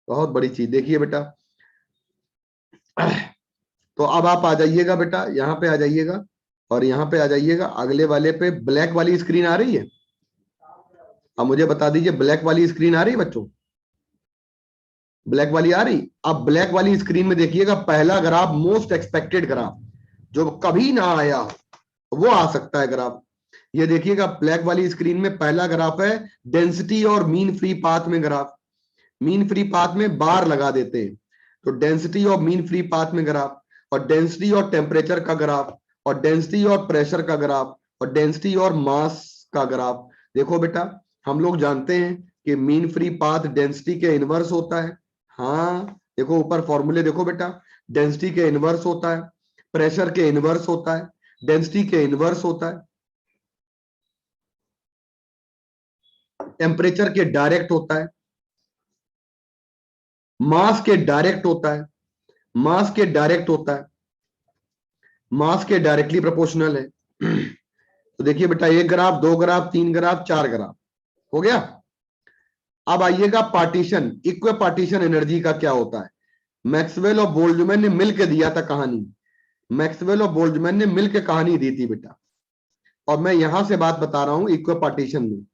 बहुत बड़ी चीज। देखिए बेटा, तो अब आप आ जाइएगा बेटा, यहाँ पे आ जाइएगा और यहाँ पे आ जाइएगा, अगले वाले पे। ब्लैक वाली स्क्रीन आ रही है? अब मुझे बता दीजिए, ब्लैक वाली स्क्रीन आ रही है बच्चों? ब्लैक वाली आ रही? अब ब्लैक वाली स्क्रीन में देखिएगा, पहला ग्राफ, मोस्ट एक्सपेक्टेड ग्राफ, जो कभी ना आया वो आ सकता है ग्राफ। ये देखिएगा, ब्लैक वाली स्क्रीन में पहला ग्राफ है डेंसिटी और मीन फ्री पाथ में ग्राफ। मीन फ्री पाथ में बार लगा देते हैं, तो डेंसिटी और मीन फ्री पाथ में ग्राफ, और डेंसिटी और टेम्परेचर का ग्राफ, और डेंसिटी और प्रेशर का ग्राफ, और डेंसिटी और मास का ग्राफ। देखो बेटा, हम लोग जानते हैं कि मीन फ्री पाथ डेंसिटी के इनवर्स होता है। हाँ, देखो ऊपर फॉर्मूले देखो बेटा, डेंसिटी के इनवर्स होता है, प्रेशर के इनवर्स होता है, डेंसिटी के इनवर्स होता है, टेम्परेचर के डायरेक्ट होता है, मास के डायरेक्ट होता है, मास के डायरेक्ट होता है, मास के डायरेक्टली प्रोपोर्शनल है। तो देखिए बेटा, एक ग्राफ, दो ग्राफ, तीन ग्राफ, चार ग्राफ हो गया। अब आइएगा पार्टीशन, इक्वे पार्टीशन एनर्जी का क्या होता है। मैक्सवेल और बोल्ट्जमैन ने मिलकर दिया था कहानी, मैक्सवेल और बोल्ट्जमैन ने मिलकर कहानी दी थी बेटा, और मैं यहां से बात बता रहा हूं इक्वे पार्टीशन में,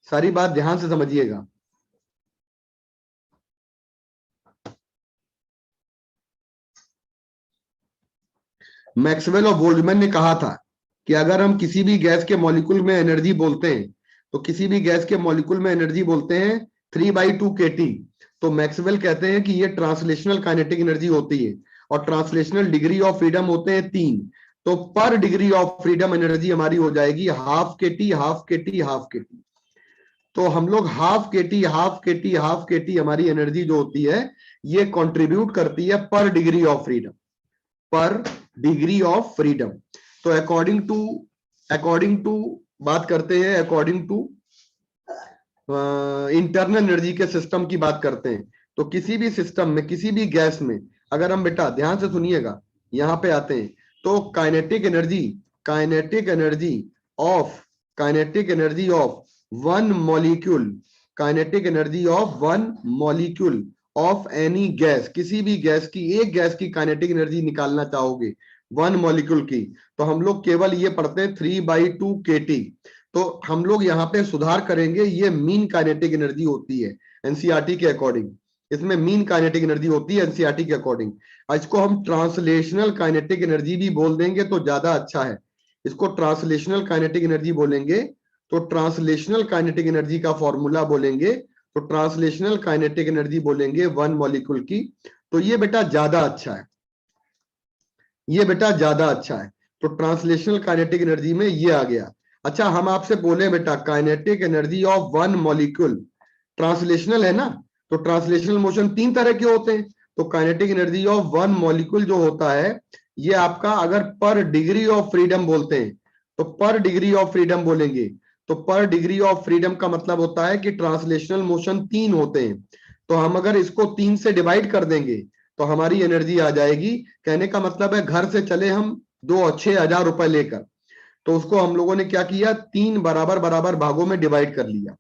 सारी बात ध्यान से समझिएगा। मैक्सवेल और बोल्ट्जमैन ने कहा था कि अगर हम किसी भी गैस के मॉलिक्यूल में एनर्जी बोलते हैं, तो किसी भी गैस के मॉलिक्यूल में एनर्जी बोलते हैं 3/2 kT, तो मैक्सवेल कहते हैं कि ये ट्रांसलेशनल काइनेटिक एनर्जी होती है, और ट्रांसलेशनल डिग्री ऑफ फ्रीडम होते हैं 3। तो पर डिग्री ऑफ फ्रीडम एनर्जी हमारी हो जाएगी half kT, half kT, half kT। तो हम लोग half kT, half kT, half kT हमारी एनर्जी जो होती है, ये कंट्रीब्यूट करती है पर डिग्री ऑफ फ्रीडम, पर डिग्री ऑफ फ्रीडम। तो अकॉर्डिंग टू बात करते हैं, अकॉर्डिंग टू इंटरनल एनर्जी के सिस्टम की बात करते हैं, तो किसी भी सिस्टम में, किसी भी गैस में, अगर हम बेटा ध्यान से सुनिएगा, यहां पे आते हैं, तो kinetic energy, kinetic energy of one molecule, kinetic energy of one molecule of any gas, किसी भी गैस की, एक गैस की काइनेटिक एनर्जी निकालना चाहोगे वन मॉलिक्यूल की, तो हम लोग केवल ये पढ़ते हैं 3/2 kT। तो हम लोग यहाँ पे सुधार करेंगे, ये मीन काइनेटिक एनर्जी होती है एनसीईआरटी के अकॉर्डिंग, इसमें मीन काइनेटिक एनर्जी होती है एनसीईआरटी के अकॉर्डिंग। इसको हम ट्रांसलेशनल काइनेटिक एनर्जी भी बोल देंगे तो ज्यादा अच्छा है, इसको ट्रांसलेशनल काइनेटिक एनर्जी बोलेंगे, तो ट्रांसलेशनल काइनेटिक एनर्जी का फॉर्मूला बोलेंगे, तो ट्रांसलेशनल काइनेटिक एनर्जी बोलेंगे वन मॉलिक्यूल की। तो ये बेटा ज्यादा अच्छा है, ये बेटा ज्यादा अच्छा है। तो ट्रांसलेशनल काइनेटिक एनर्जी में ये आ गया। अच्छा, हम आपसे बोले बेटा kinetic energy of one molecule, translational है ना, तो ट्रांसलेशनल मोशन तीन तरह के होते हैं। तो kinetic energy of one molecule जो होता है, ये आपका अगर पर डिग्री ऑफ फ्रीडम बोलते हैं, तो पर डिग्री ऑफ फ्रीडम बोलेंगे, तो पर डिग्री ऑफ फ्रीडम का मतलब होता है कि ट्रांसलेशनल मोशन तीन होते हैं, तो हम अगर इसको 3 से डिवाइड कर देंगे तो हमारी एनर्जी आ जाएगी। कहने का मतलब है, घर से चले हम 6,000 रुपए लेकर, तो उसको हम लोगों ने क्या किया, 3 बराबर बराबर भागों में डिवाइड कर लिया।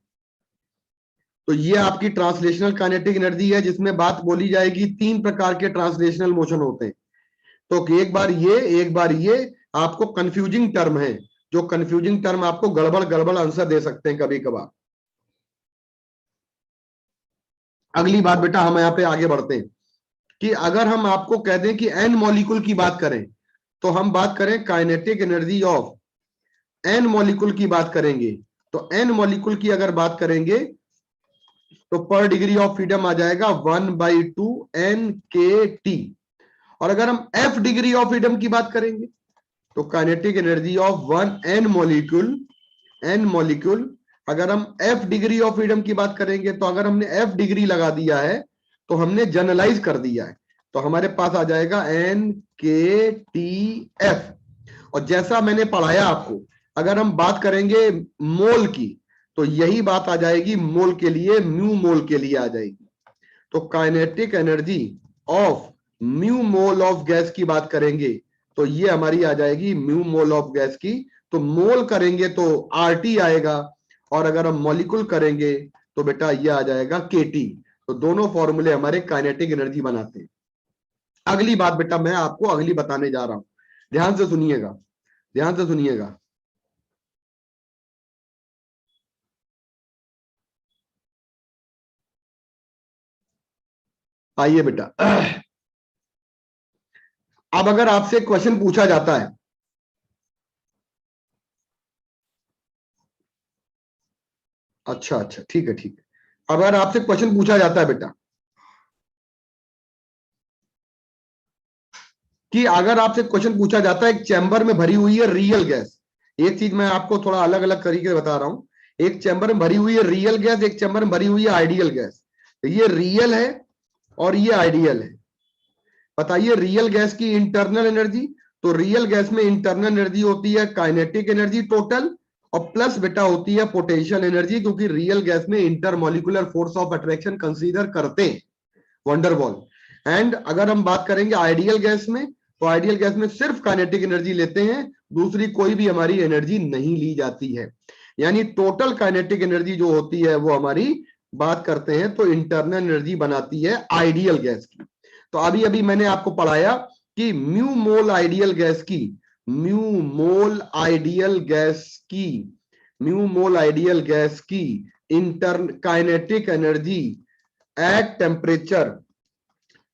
तो ये आपकी ट्रांसलेशनल काइनेटिक एनर्जी है, जिसमें बात बोली जाएगी 3 प्रकार के ट्रांसलेशनल मोशन होते हैं। तो एक बार ये आपको कंफ्यूजिंग टर्म है, जो कंफ्यूजिंग टर्म आपको गड़बड़ गड़बड़ आंसर दे सकते हैं कभी कभार। अगली बात बेटा, हम यहाँ पे आगे बढ़ते हैं कि अगर हम आपको कह दें कि एन मॉलिक्यूल की बात करें, तो हम बात करें kinetic energy of an molecule की बात करेंगे, तो एन मॉलिक्यूल की अगर बात करेंगे तो पर डिग्री ऑफ फ्रीडम आ जाएगा 1/2 NkT। और अगर हम एफ डिग्री ऑफ फ्रीडम की बात करेंगे, तो kinetic energy of one an molecule, अगर हम एफ डिग्री ऑफ फ्रीडम की बात करेंगे, तो अगर हमने एफ डिग्री लगा दिया है तो हमने जनरलाइज कर दिया है, तो हमारे पास आ जाएगा NkTF। और जैसा मैंने पढ़ाया आपको, अगर हम बात करेंगे मोल की, तो यही बात आ जाएगी मोल के लिए, म्यू मोल के लिए आ जाएगी। तो kinetic energy of mu mole of gas की बात करेंगे, तो ये हमारी आ जाएगी म्यू मोल ऑफ गैस की। तो मोल करेंगे तो RT आएगा, और अगर हम मॉलिक्यूल करेंगे तो बेटा ये आ जाएगा KT। तो दोनों फॉर्मूले हमारे काइनेटिक एनर्जी बनाते हैं। अगली बात बेटा मैं आपको अगली बताने जा रहा हूं, ध्यान से सुनिएगा, ध्यान से सुनिएगा। आइए बेटा, अब अगर आपसे क्वेश्चन पूछा जाता है, अच्छा अच्छा ठीक है ठीक है, अब अगर आपसे क्वेश्चन पूछा जाता है बेटा कि अगर आपसे क्वेश्चन पूछा जाता है एक चैम्बर में भरी हुई है रियल गैस, एक चीज मैं आपको थोड़ा अलग अलग तरीके से बता रहा हूं, एक चैम्बर में भरी हुई है रियल गैस, एक चैम्बर में भरी हुई है आइडियल गैस, तो ये रियल है और ये आइडियल है। बताइए रियल गैस की इंटरनल एनर्जी, तो रियल गैस में इंटरनल एनर्जी होती है काइनेटिक एनर्जी टोटल, और प्लस बेटा होती है पोटेंशियल एनर्जी, क्योंकि रियल गैस में intermolecular force of attraction consider करते हैं, वंडरबॉल। एंड अगर हम बात करेंगे आइडियल गैस में, तो आइडियल गैस में सिर्फ काइनेटिक एनर्जी लेते हैं, दूसरी कोई भी हमारी एनर्जी नहीं ली जाती है, यानी टोटल काइनेटिक एनर्जी जो होती है वो हमारी बात करते हैं तो इंटरनल एनर्जी बनाती है आइडियल गैस की। तो अभी अभी मैंने आपको पढ़ाया कि म्यू मोल आइडियल गैस की, म्यू मोल आइडियल गैस की, म्यू मोल आइडियल गैस की internal kinetic energy at temperature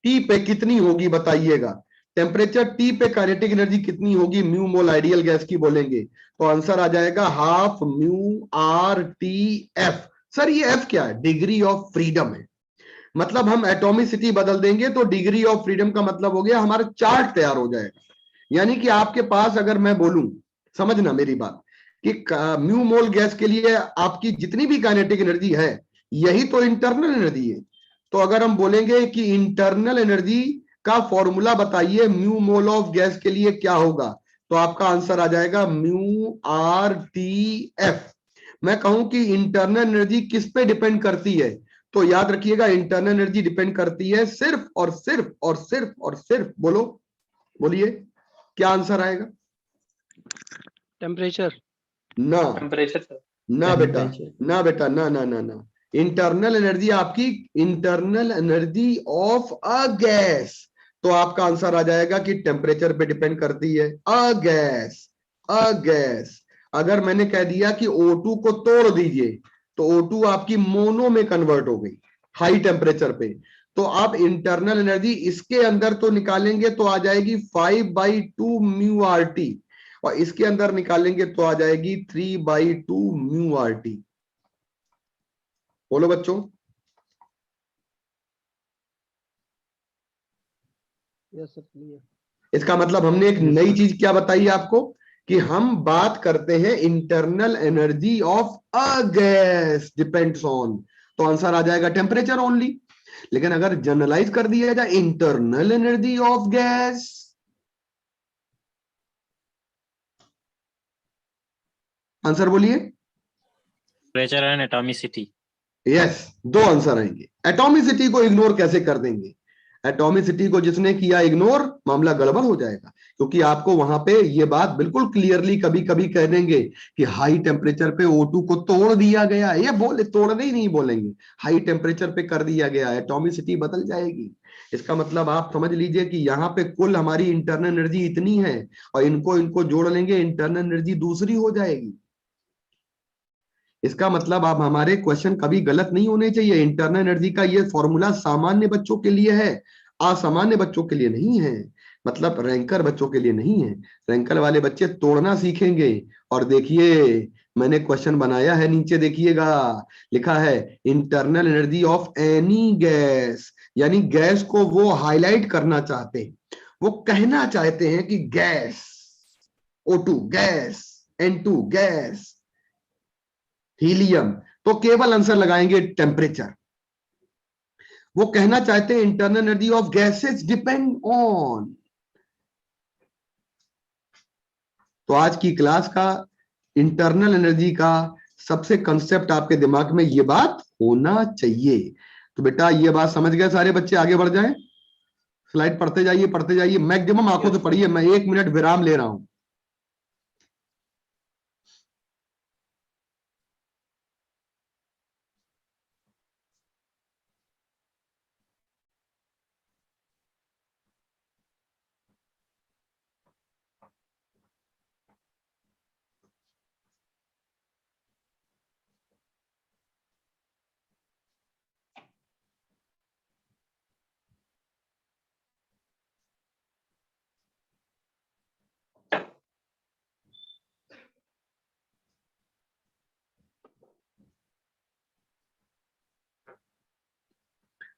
T पे कितनी होगी बताइएगा, टेम्परेचर टी पे काइनेटिक एनर्जी कितनी होगी म्यू मोल आइडियल गैस की बोलेंगे, तो आंसर आ जाएगा half mu R T F. Sir ये एफ क्या है, डिग्री ऑफ फ्रीडम है, मतलब हम एटॉमिसिटी बदल देंगे तो डिग्री ऑफ फ्रीडम का मतलब हो गया हमारा चार्ट तैयार हो जाएगा। यानी कि आपके पास अगर मैं बोलूं, समझना मेरी बात, कि म्यू मोल गैस के लिए आपकी जितनी भी काइनेटिक एनर्जी है यही तो इंटरनल एनर्जी है, तो अगर हम बोलेंगे कि इंटरनल एनर्जी का फॉर्मूला बताइए म्यू मोल ऑफ गैस के लिए क्या होगा, तो आपका आंसर आ जाएगा म्यू आर टी एफ। मैं कहूं कि इंटरनल एनर्जी किस पे डिपेंड करती है, तो याद रखिएगा इंटरनल एनर्जी डिपेंड करती है सिर्फ और सिर्फ और सिर्फ और सिर्फ, बोलो बोलिए क्या आंसर आएगा, टेम्परेचर। ना टेम्परेचर सर। ना बेटा, टेम्परेचर। ना बेटा, ना ना ना ना, इंटरनल एनर्जी आपकी internal energy of a gas, तो आपका आंसर आ जाएगा कि टेम्परेचर पे डिपेंड करती है अ गैस, अ गैस। अगर मैंने कह दिया कि O2 को तोड़ दीजिए तो O2 आपकी मोनो में कन्वर्ट हो गई हाई टेम्परेचर पे, तो आप इंटरनल एनर्जी इसके अंदर तो निकालेंगे तो आ जाएगी 5/2 म्यू आर टी, और इसके अंदर निकालेंगे तो आ जाएगी 3/2 म्यू आर टी। बोलो बच्चों, यस सर, क्लियर। इसका मतलब हमने एक Yes, नई sir. चीज क्या बताई आपको कि हम बात करते हैं internal energy of a gas depends on, तो आंसर आ जाएगा टेम्परेचर ओनली। लेकिन अगर जनरलाइज कर दिया जाए internal energy of gas, answer बोलिए। Temperature and atomicity. यस, दो आंसर आएंगे। एटॉमिसिटी को इग्नोर कैसे कर देंगे, एटॉमिसिटी को जिसने किया इग्नोर मामला गड़बड़ हो जाएगा, क्योंकि आपको वहां पे ये बात बिल्कुल क्लियरली कभी कभी कह देंगे कि हाई टेम्परेचर पे O2 को तोड़ दिया गया, ये बोले तोड़ने ही नहीं बोलेंगे, हाई टेम्परेचर पे कर दिया गया, एटॉमिसिटी बदल जाएगी। इसका मतलब आप समझ लीजिए कि यहाँ पे कुल हमारी इंटरनल एनर्जी इतनी है और इनको इनको जोड़ लेंगे इंटरनल एनर्जी दूसरी हो जाएगी। इसका मतलब आप हमारे क्वेश्चन कभी गलत नहीं होने चाहिए, इंटरनल एनर्जी का ये फॉर्मूला सामान्य बच्चों के लिए है, असामान्य बच्चों के लिए नहीं है, मतलब रैंकर बच्चों के लिए नहीं है। रैंकर वाले बच्चे तोड़ना सीखेंगे। और देखिए मैंने क्वेश्चन बनाया है, नीचे देखिएगा लिखा है internal energy of any gas, यानी गैस को वो हाईलाइट करना चाहते हैं, वो कहना चाहते हैं कि gas O2 gas, N2 gas, helium, तो केवल आंसर लगाएंगे टेम्परेचर। वो कहना चाहते हैं internal energy of gases depend on. तो आज की क्लास का इंटरनल एनर्जी का सबसे कंसेप्ट आपके दिमाग में ये बात होना चाहिए। तो बेटा ये बात समझ गए सारे बच्चे, आगे बढ़ जाएं, स्लाइड पढ़ते जाइए, मैक्सिमम आंखों से पढ़िए, मैं 1 मिनट विराम ले रहा हूं।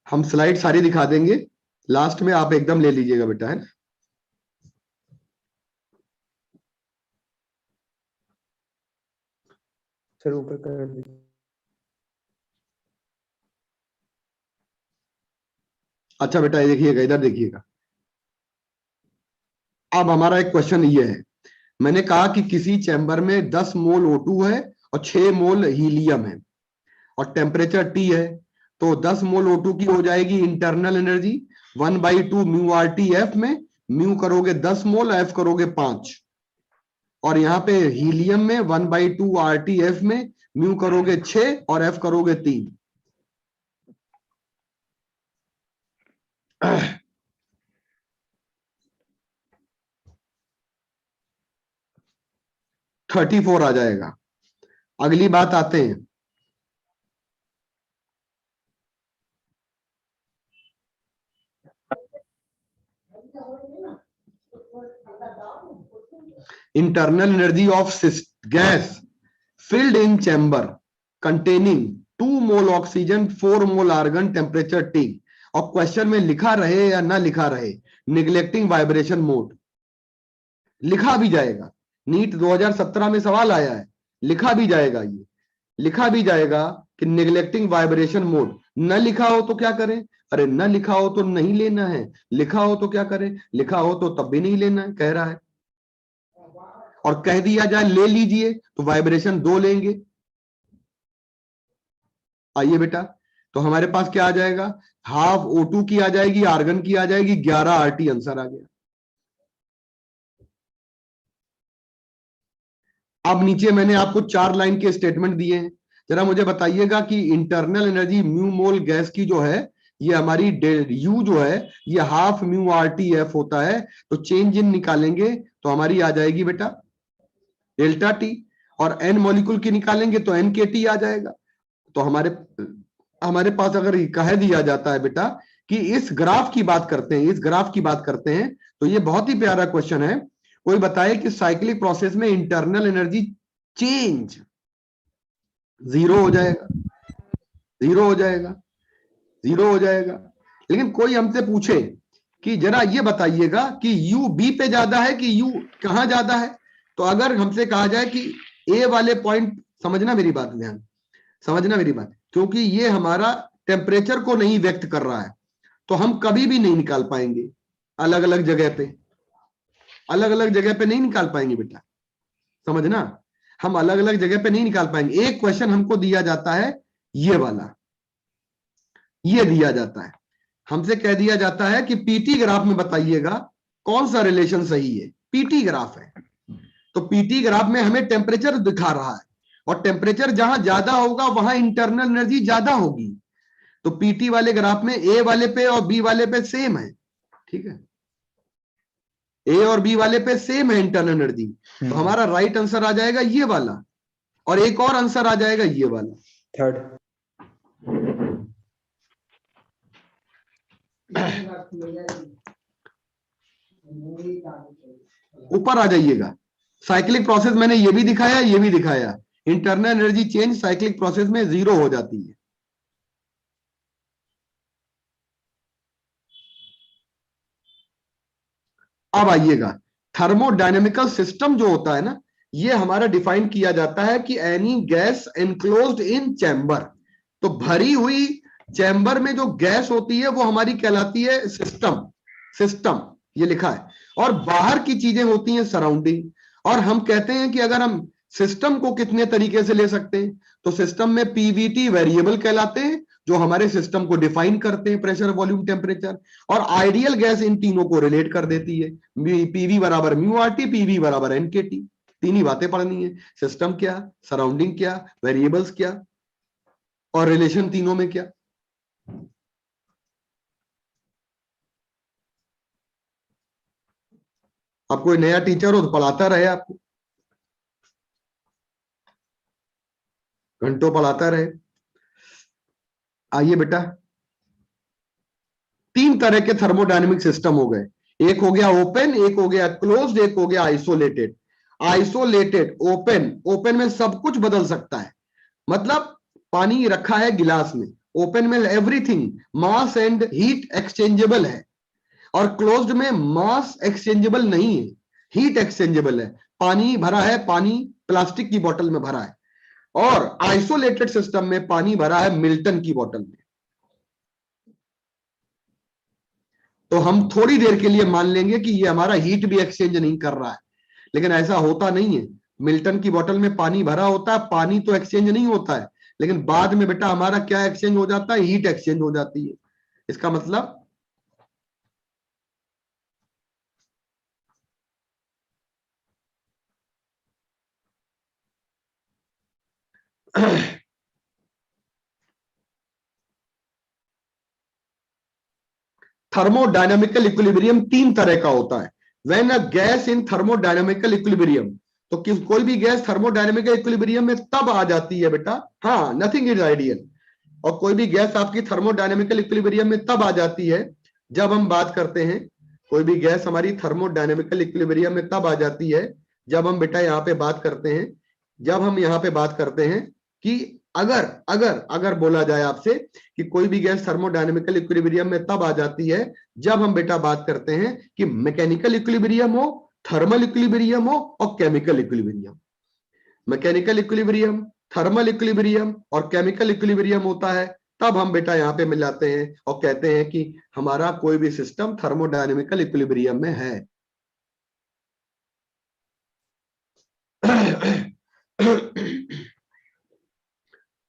हम स्लाइड सारी दिखा देंगे, लास्ट में आप एकदम ले लीजिएगा बेटा, है ना। सर ऊपर कर दीजिए। अच्छा बेटा ये देखिएगा, इधर देखिएगा। अब हमारा एक क्वेश्चन ये है, मैंने कहा कि किसी चैम्बर में 10 मोल O2 है और 6 मोल हीलियम है और टेम्परेचर T है, तो 10 मोल O2 की हो जाएगी internal energy 1/2 mu RT F में, म्यू करोगे 10 मोल, F करोगे 5, और यहाँ पे हीलियम में 1/2 RT F में म्यू करोगे 6 और F करोगे 3। 34 आ जाएगा। अगली बात आते हैं, internal energy of gas filled in chamber containing 2 mole oxygen 4 mole argon temperature T। और क्वेश्चन में लिखा रहे या ना लिखा रहे, निगलेक्टिंग वाइब्रेशन मोड लिखा भी जाएगा। नीट 2017 में सवाल आया है, लिखा भी जाएगा, ये लिखा भी जाएगा कि निगलेक्टिंग वाइब्रेशन मोड। न लिखा हो तो क्या करें, अरे न लिखा हो तो नहीं लेना है, लिखा हो तो क्या करें, लिखा हो तो तब भी नहीं लेना है, कह रहा है। और कह दिया जाए ले लीजिए तो वाइब्रेशन 2 लेंगे। आइए बेटा, तो हमारे पास क्या आ जाएगा, हाफ O2 की आ जाएगी, आर्गन की आ जाएगी, 11 RT आंसर आ गया। अब नीचे मैंने आपको 4 लाइन के स्टेटमेंट दिए हैं, जरा मुझे बताइएगा कि इंटरनल एनर्जी म्यू मोल गैस की जो है, ये हमारी U जो है ये हाफ म्यू RT F होता है, तो चेंज इन निकालेंगे तो हमारी आ जाएगी बेटा डेल्टा T, और N मॉलिक्यूल की निकालेंगे तो NKT आ जाएगा। तो हमारे पास अगर कह दिया जाता है बेटा कि इस ग्राफ की बात करते हैं, इस ग्राफ की बात करते हैं, तो ये बहुत ही प्यारा क्वेश्चन है। कोई बताए कि साइक्लिक प्रोसेस में इंटरनल एनर्जी चेंज 0 हो जाएगा, 0 हो जाएगा, 0 हो जाएगा। लेकिन कोई हमसे पूछे कि जरा ये बताइएगा कि U B पे ज्यादा है कि U कहां ज्यादा है, तो अगर हमसे कहा जाए कि A वाले पॉइंट, समझना मेरी बात, ध्यान समझना मेरी बात, क्योंकि ये हमारा टेम्परेचर को नहीं व्यक्त कर रहा है, तो हम कभी भी नहीं निकाल पाएंगे अलग अलग जगह पे, अलग अलग जगह पे नहीं निकाल पाएंगे बेटा, समझना, हम अलग अलग जगह पे नहीं निकाल पाएंगे। एक क्वेश्चन हमको दिया जाता है ये वाला, ये दिया जाता है, हमसे कह दिया जाता है कि पीटी ग्राफ में बताइएगा कौन सा रिलेशन सही है। पीटी ग्राफ है, तो पीटी ग्राफ में हमें टेम्परेचर दिखा रहा है, और टेम्परेचर जहां ज्यादा होगा वहां इंटरनल एनर्जी ज्यादा होगी। तो पीटी वाले ग्राफ में ए वाले पे और बी वाले पे सेम है, ठीक है, ए और बी वाले पे सेम है इंटरनल एनर्जी, तो हमारा राइट आंसर आ जाएगा ये वाला, और एक और आंसर आ जाएगा ये वाला, थर्ड। ऊपर आ जाइएगा। साइक्लिक प्रोसेस मैंने ये भी दिखाया, ये भी दिखाया, internal energy change cyclic process में 0 हो जाती है। अब आइएगा, थर्मोडायनेमिकल सिस्टम जो होता है ना, ये हमारा डिफाइन किया जाता है कि एनी गैस एनक्लोज्ड इन चैम्बर, तो भरी हुई चैम्बर में जो गैस होती है वो हमारी कहलाती है सिस्टम, सिस्टम ये लिखा है, और बाहर की चीजें होती हैं सराउंडिंग। और हम कहते हैं कि अगर हम सिस्टम को कितने तरीके से ले सकते हैं, तो सिस्टम में पीवीटी वेरिएबल कहलाते हैं जो हमारे सिस्टम को डिफाइन करते हैं, प्रेशर वॉल्यूम टेम्परेचर, और आइडियल गैस इन तीनों को रिलेट कर देती है, पीवी बराबर म्यू RT, पीवी बराबर एनकेटी। तीन ही बातें पढ़नी है, सिस्टम क्या, सराउंडिंग क्या, वेरिएबल्स क्या, और रिलेशन तीनों में क्या। आप कोई नया टीचर हो तो पढ़ाता रहे, आपको घंटों पढ़ाता रहे। आइए बेटा, 3 तरह के थर्मोडायनेमिक सिस्टम हो गए, एक हो गया ओपन, एक हो गया क्लोज्ड, एक हो गया आइसोलेटेड। आइसोलेटेड, ओपन, ओपन में सब कुछ बदल सकता है, मतलब पानी रखा है गिलास में, ओपन में everything mass and heat exchangeable है, और क्लोज्ड में मास एक्सचेंजेबल नहीं है, हीट एक्सचेंजेबल है। पानी भरा है, पानी प्लास्टिक की बोतल में भरा है, और आइसोलेटेड सिस्टम में पानी भरा है मिल्टन की बोतल में। तो हम थोड़ी देर के लिए मान लेंगे कि ये हमारा हीट भी एक्सचेंज नहीं कर रहा है, लेकिन ऐसा होता नहीं है। मिल्टन की बोतल में पानी भरा होता है, पानी तो एक्सचेंज नहीं होता है, लेकिन बाद में बेटा हमारा क्या एक्सचेंज हो जाता है, हीट एक्सचेंज हो जाती है। इसका मतलब थर्मोडायनामिकल इक्विलिब्रियम तीन तरह का होता है। When a gas in thermodynamical equilibrium, तो कोई भी गैस थर्मोडायनामिकल इक्विलिब्रियम में तब आ जाती है बेटा, हाँ नथिंग इज आइडियल, और कोई भी गैस आपकी थर्मोडायनामिकल इक्विलिब्रियम में तब आ जाती है जब हम बात करते हैं, कोई भी गैस हमारी थर्मोडायनामिकल इक्विलिब्रियम में तब आ जाती है जब हम बेटा यहां पे बात करते हैं, जब हम यहां पे बात करते हैं कि अगर अगर अगर बोला जाए आपसे कि कोई भी गैस थर्मोडायनामिकल इक्विलिब्रियम में तब आ जाती है जब हम बेटा बात करते हैं कि मैकेनिकल इक्विलिब्रियम हो, थर्मल इक्विलिब्रियम हो और chemical equilibrium. Mechanical equilibrium, thermal equilibrium और केमिकल इक्विलिब्रियम होता है, तब हम बेटा यहां पे मिलाते हैं और कहते हैं कि हमारा कोई भी सिस्टम थर्मोडायनामिकल इक्विलिब्रियम में है।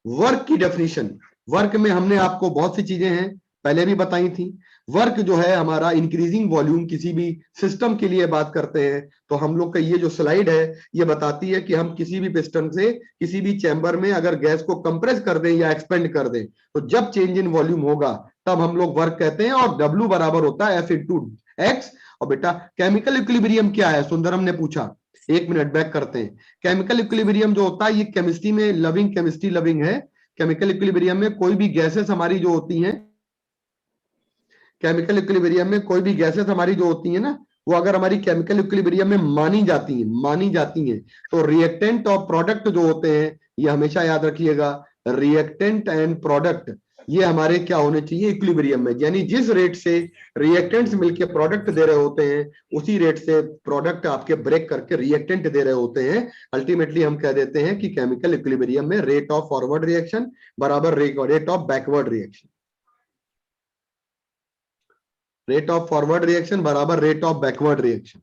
वर्क की डेफिनेशन, वर्क में हमने आपको बहुत सी चीजें हैं पहले भी बताई थी। वर्क जो है हमारा इंक्रीजिंग वॉल्यूम, किसी भी सिस्टम के लिए बात करते हैं तो हम लोग का ये जो स्लाइड है ये बताती है कि हम किसी भी पिस्टन से किसी भी चैम्बर में अगर गैस को कंप्रेस कर दें या एक्सपेंड कर दें तो जब चेंज इन वॉल्यूम होगा तब हम लोग वर्क कहते हैं, और W बराबर होता है F/x। और बेटा केमिकल इक्विलिब्रियम क्या है, सुंदरम ने पूछा, एक मिनट बैक करते हैं। केमिकल इक्विलिब्रियम जो होता है ये केमिस्ट्री में लविंग, केमिस्ट्री लविंग है। केमिकल इक्विलिब्रियम में कोई भी गैसेस हमारी जो होती हैं, केमिकल इक्विलिब्रियम में कोई भी गैसेस हमारी जो होती है ना, वो अगर हमारी केमिकल इक्विलिब्रियम में मानी जाती हैं तो रिएक्टेंट और प्रोडक्ट जो होते हैं, ये हमेशा याद रखिएगा, रिएक्टेंट एंड प्रोडक्ट ये हमारे क्या होने चाहिए, इक्विलिब्रियम में। यानी जिस रेट से रिएक्टेंट्स मिलकर प्रोडक्ट दे रहे होते हैं उसी रेट से प्रोडक्ट आपके ब्रेक करके रिएक्टेंट दे रहे होते हैं। अल्टीमेटली हम कह देते हैं कि केमिकल इक्विलिब्रियम में रेट ऑफ फॉरवर्ड रिएक्शन बराबर rate of backward reaction, rate of forward reaction बराबर रेट ऑफ बैकवर्ड रिएक्शन।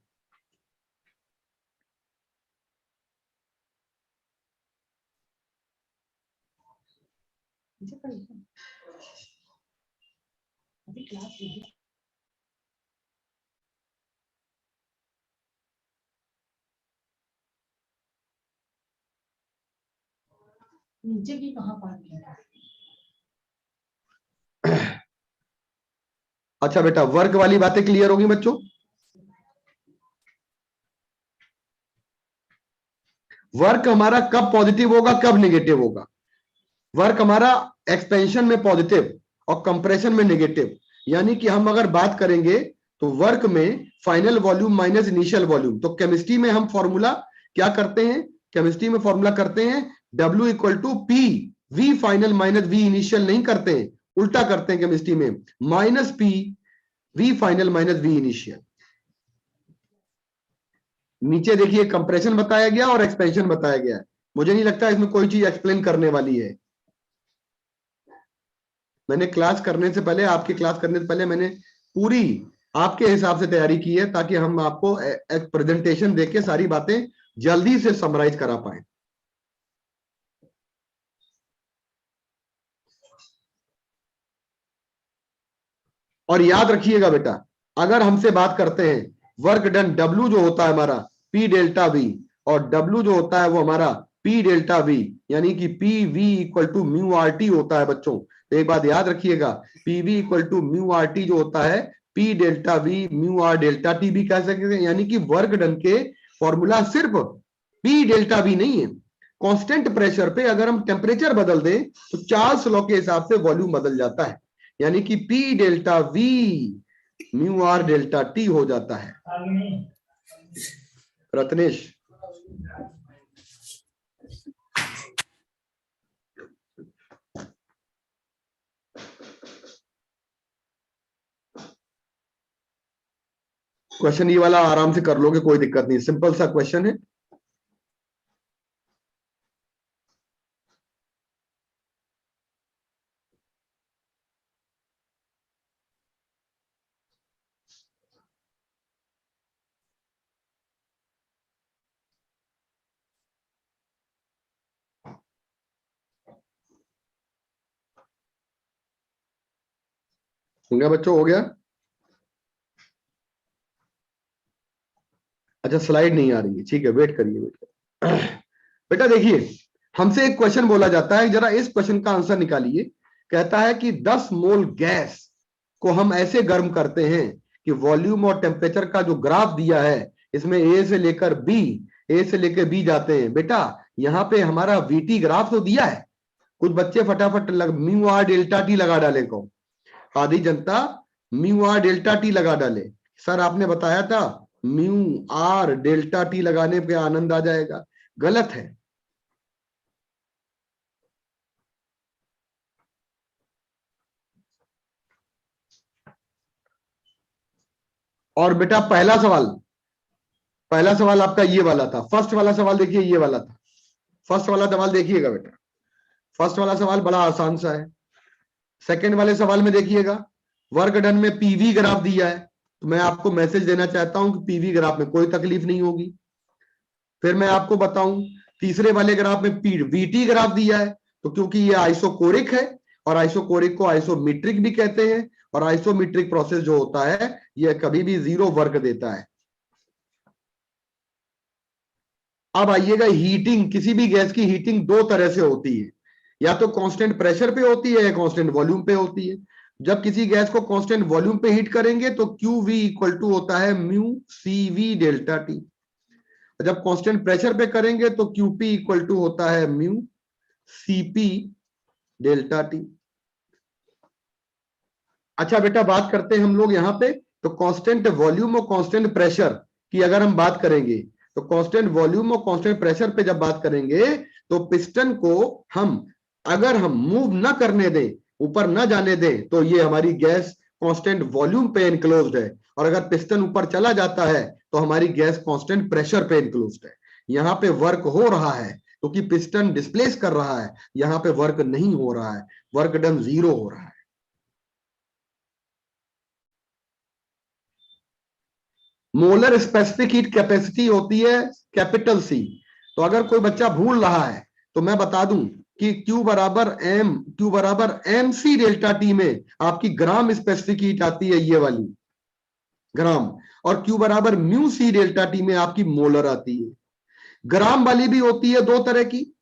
नीचे की कहां पार्क किया? अच्छा बेटा, वर्क वाली बातें क्लियर होगी बच्चों? वर्क हमारा कब पॉजिटिव होगा, कब नेगेटिव होगा? वर्क हमारा एक्सपेंशन में पॉजिटिव और कंप्रेशन में नेगेटिव। यानी कि हम अगर बात करेंगे तो वर्क में final volume minus initial volume, तो केमिस्ट्री में हम फॉर्मूला क्या करते हैं, केमिस्ट्री में फॉर्मूला करते हैं W equal to P V final minus V initial, नहीं करते हैं, उल्टा करते हैं केमिस्ट्री में, minus P V final minus V initial. नीचे देखिए कंप्रेशन बताया गया और एक्सपेंशन बताया गया है। मुझे नहीं लगता इसमें कोई चीज एक्सप्लेन करने वाली है। मैंने क्लास करने से पहले, आपकी क्लास करने से पहले मैंने पूरी आपके हिसाब से तैयारी की है ताकि हम आपको एक प्रेजेंटेशन देके सारी बातें जल्दी से समराइज करा पाए। और याद रखिएगा बेटा, अगर हमसे बात करते हैं वर्क डन, W जो होता है हमारा P डेल्टा V, और W जो होता है वो हमारा P डेल्टा V, यानी कि PV equal to mu RT होता है बच्चों। तो एक बात याद रखिएगा, PV equal to mu RT जो होता है P डेल्टा V म्यू R डेल्टा T भी कह सकते हैं। यानी कि वर्क डन के फॉर्मूला सिर्फ P डेल्टा V नहीं है, कांस्टेंट प्रेशर पे अगर हम टेम्परेचर बदल दें तो चार्ल्स लॉ के हिसाब से वॉल्यूम बदल जाता है। यानी कि P डेल्टा V म्यू R डेल्टा T हो जाता है। रत्नेश, क्वेश्चन ये वाला आराम से कर लोगे, कोई दिक्कत नहीं, सिंपल सा क्वेश्चन है। हो गया बच्चों, हो गया? अच्छा स्लाइड नहीं आ रही है, ठीक है, वेट करिए, वेट करिए। बेटा देखिए, हमसे एक क्वेश्चन बोला जाता है, जरा इस क्वेश्चन का आंसर निकालिए। कहता है कि 10 मोल गैस को हम ऐसे गर्म करते हैं कि वॉल्यूम और टेम्परेचर का जो ग्राफ दिया है, इसमें ए से लेकर बी, ए से लेकर बी जाते हैं। बेटा यहां पे हमारा वीटी ग्राफ तो दिया है, कुछ बच्चे फटाफट म्यू आर डेल्टा टी लगा डाले को, आधी जनता म्यू आर डेल्टा टी लगा डाले। सर आपने बताया था म्यू आर डेल्टा टी लगाने पे आनंद आ जाएगा, गलत है। और बेटा पहला सवाल आपका ये वाला था, फर्स्ट वाला सवाल देखिए, ये वाला था फर्स्ट वाला सवाल, देखिएगा बेटा, फर्स्ट वाला सवाल बड़ा आसान सा है। सेकंड वाले सवाल में देखिएगा, वर्क डन में पीवी ग्राफ दिया है, तो मैं आपको मैसेज देना चाहता हूं कि पीवी ग्राफ में कोई तकलीफ नहीं होगी। फिर मैं आपको बताऊं, तीसरे वाले ग्राफ में वीटी ग्राफ दिया है, तो क्योंकि ये आइसोकोरिक है, और आइसोकोरिक को आइसोमेट्रिक भी कहते हैं, और आइसोमेट्रिक प्रोसेस जो होता है ये कभी भी 0 वर्क देता है। अब आइएगा हीटिंग, किसी भी गैस की हीटिंग दो तरह से होती है, या तो कांस्टेंट प्रेशर पे होती है या कांस्टेंट वॉल्यूम पे होती है। जब किसी गैस को कांस्टेंट वॉल्यूम पे हीट करेंगे तो QV इक्वल टू होता है म्यू CV डेल्टा टी, जब कांस्टेंट प्रेशर पे करेंगे तो QP इक्वल टू होता है म्यू CP डेल्टा टी। अच्छा बेटा बात करते हैं हम लोग यहां पे, तो कांस्टेंट वॉल्यूम और कांस्टेंट प्रेशर की अगर हम बात करेंगे, तो कांस्टेंट वॉल्यूम और कांस्टेंट प्रेशर पे जब बात करेंगे, तो पिस्टन को अगर हम मूव ना करने दें, ऊपर ना जाने दें, तो ये हमारी गैस कांस्टेंट वॉल्यूम पे एनक्लोज्ड है, और अगर पिस्टन ऊपर चला जाता है तो हमारी गैस कांस्टेंट प्रेशर पे एनक्लोज्ड है। यहां पे वर्क हो रहा है क्योंकि पिस्टन डिस्प्लेस कर रहा है, यहां पे वर्क नहीं हो रहा है, वर्क डन 0 हो रहा है। मोलर स्पेसिफिक हीट कैपेसिटी होती है कैपिटल C। तो अगर कोई बच्चा भूल रहा है तो मैं बता दूं कि Q बराबर MC डेल्टा टी में आपकी ग्राम स्पेसिफिक हीट आती है, ये वाली ग्राम, और Q बराबर म्यू C डेल्टा टी में आपकी मोलर आती है। ग्राम वाली भी होती है दो तरह की,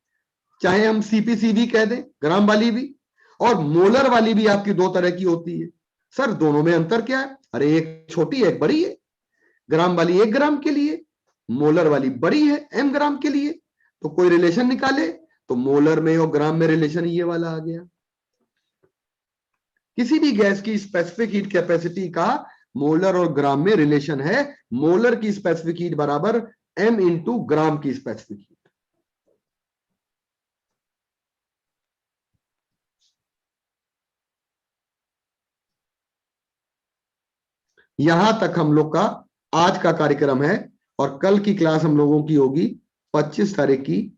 चाहे हम CPCV कह दें, ग्राम वाली भी, और मोलर वाली भी आपकी दो तरह की होती है। सर दोनों में अंतर क्या है? अरे एक छोटी है, एक बड़ी है। ग्राम वाली 1 ग्राम के लिए, मोलर वाली बड़ी है M ग्राम के लिए। तो कोई रिलेशन निकाले तो मोलर में और ग्राम में रिलेशन ये वाला आ गया। किसी भी गैस की स्पेसिफिक हीट कैपेसिटी का मोलर और ग्राम में रिलेशन है। मोलर की स्पेसिफिक हीट बराबर M इंटू ग्राम की स्पेसिफिक हीट। यहां तक हम लोग का आज का कार्यक्रम है, और कल की क्लास हम लोगों की होगी 25 तारीख की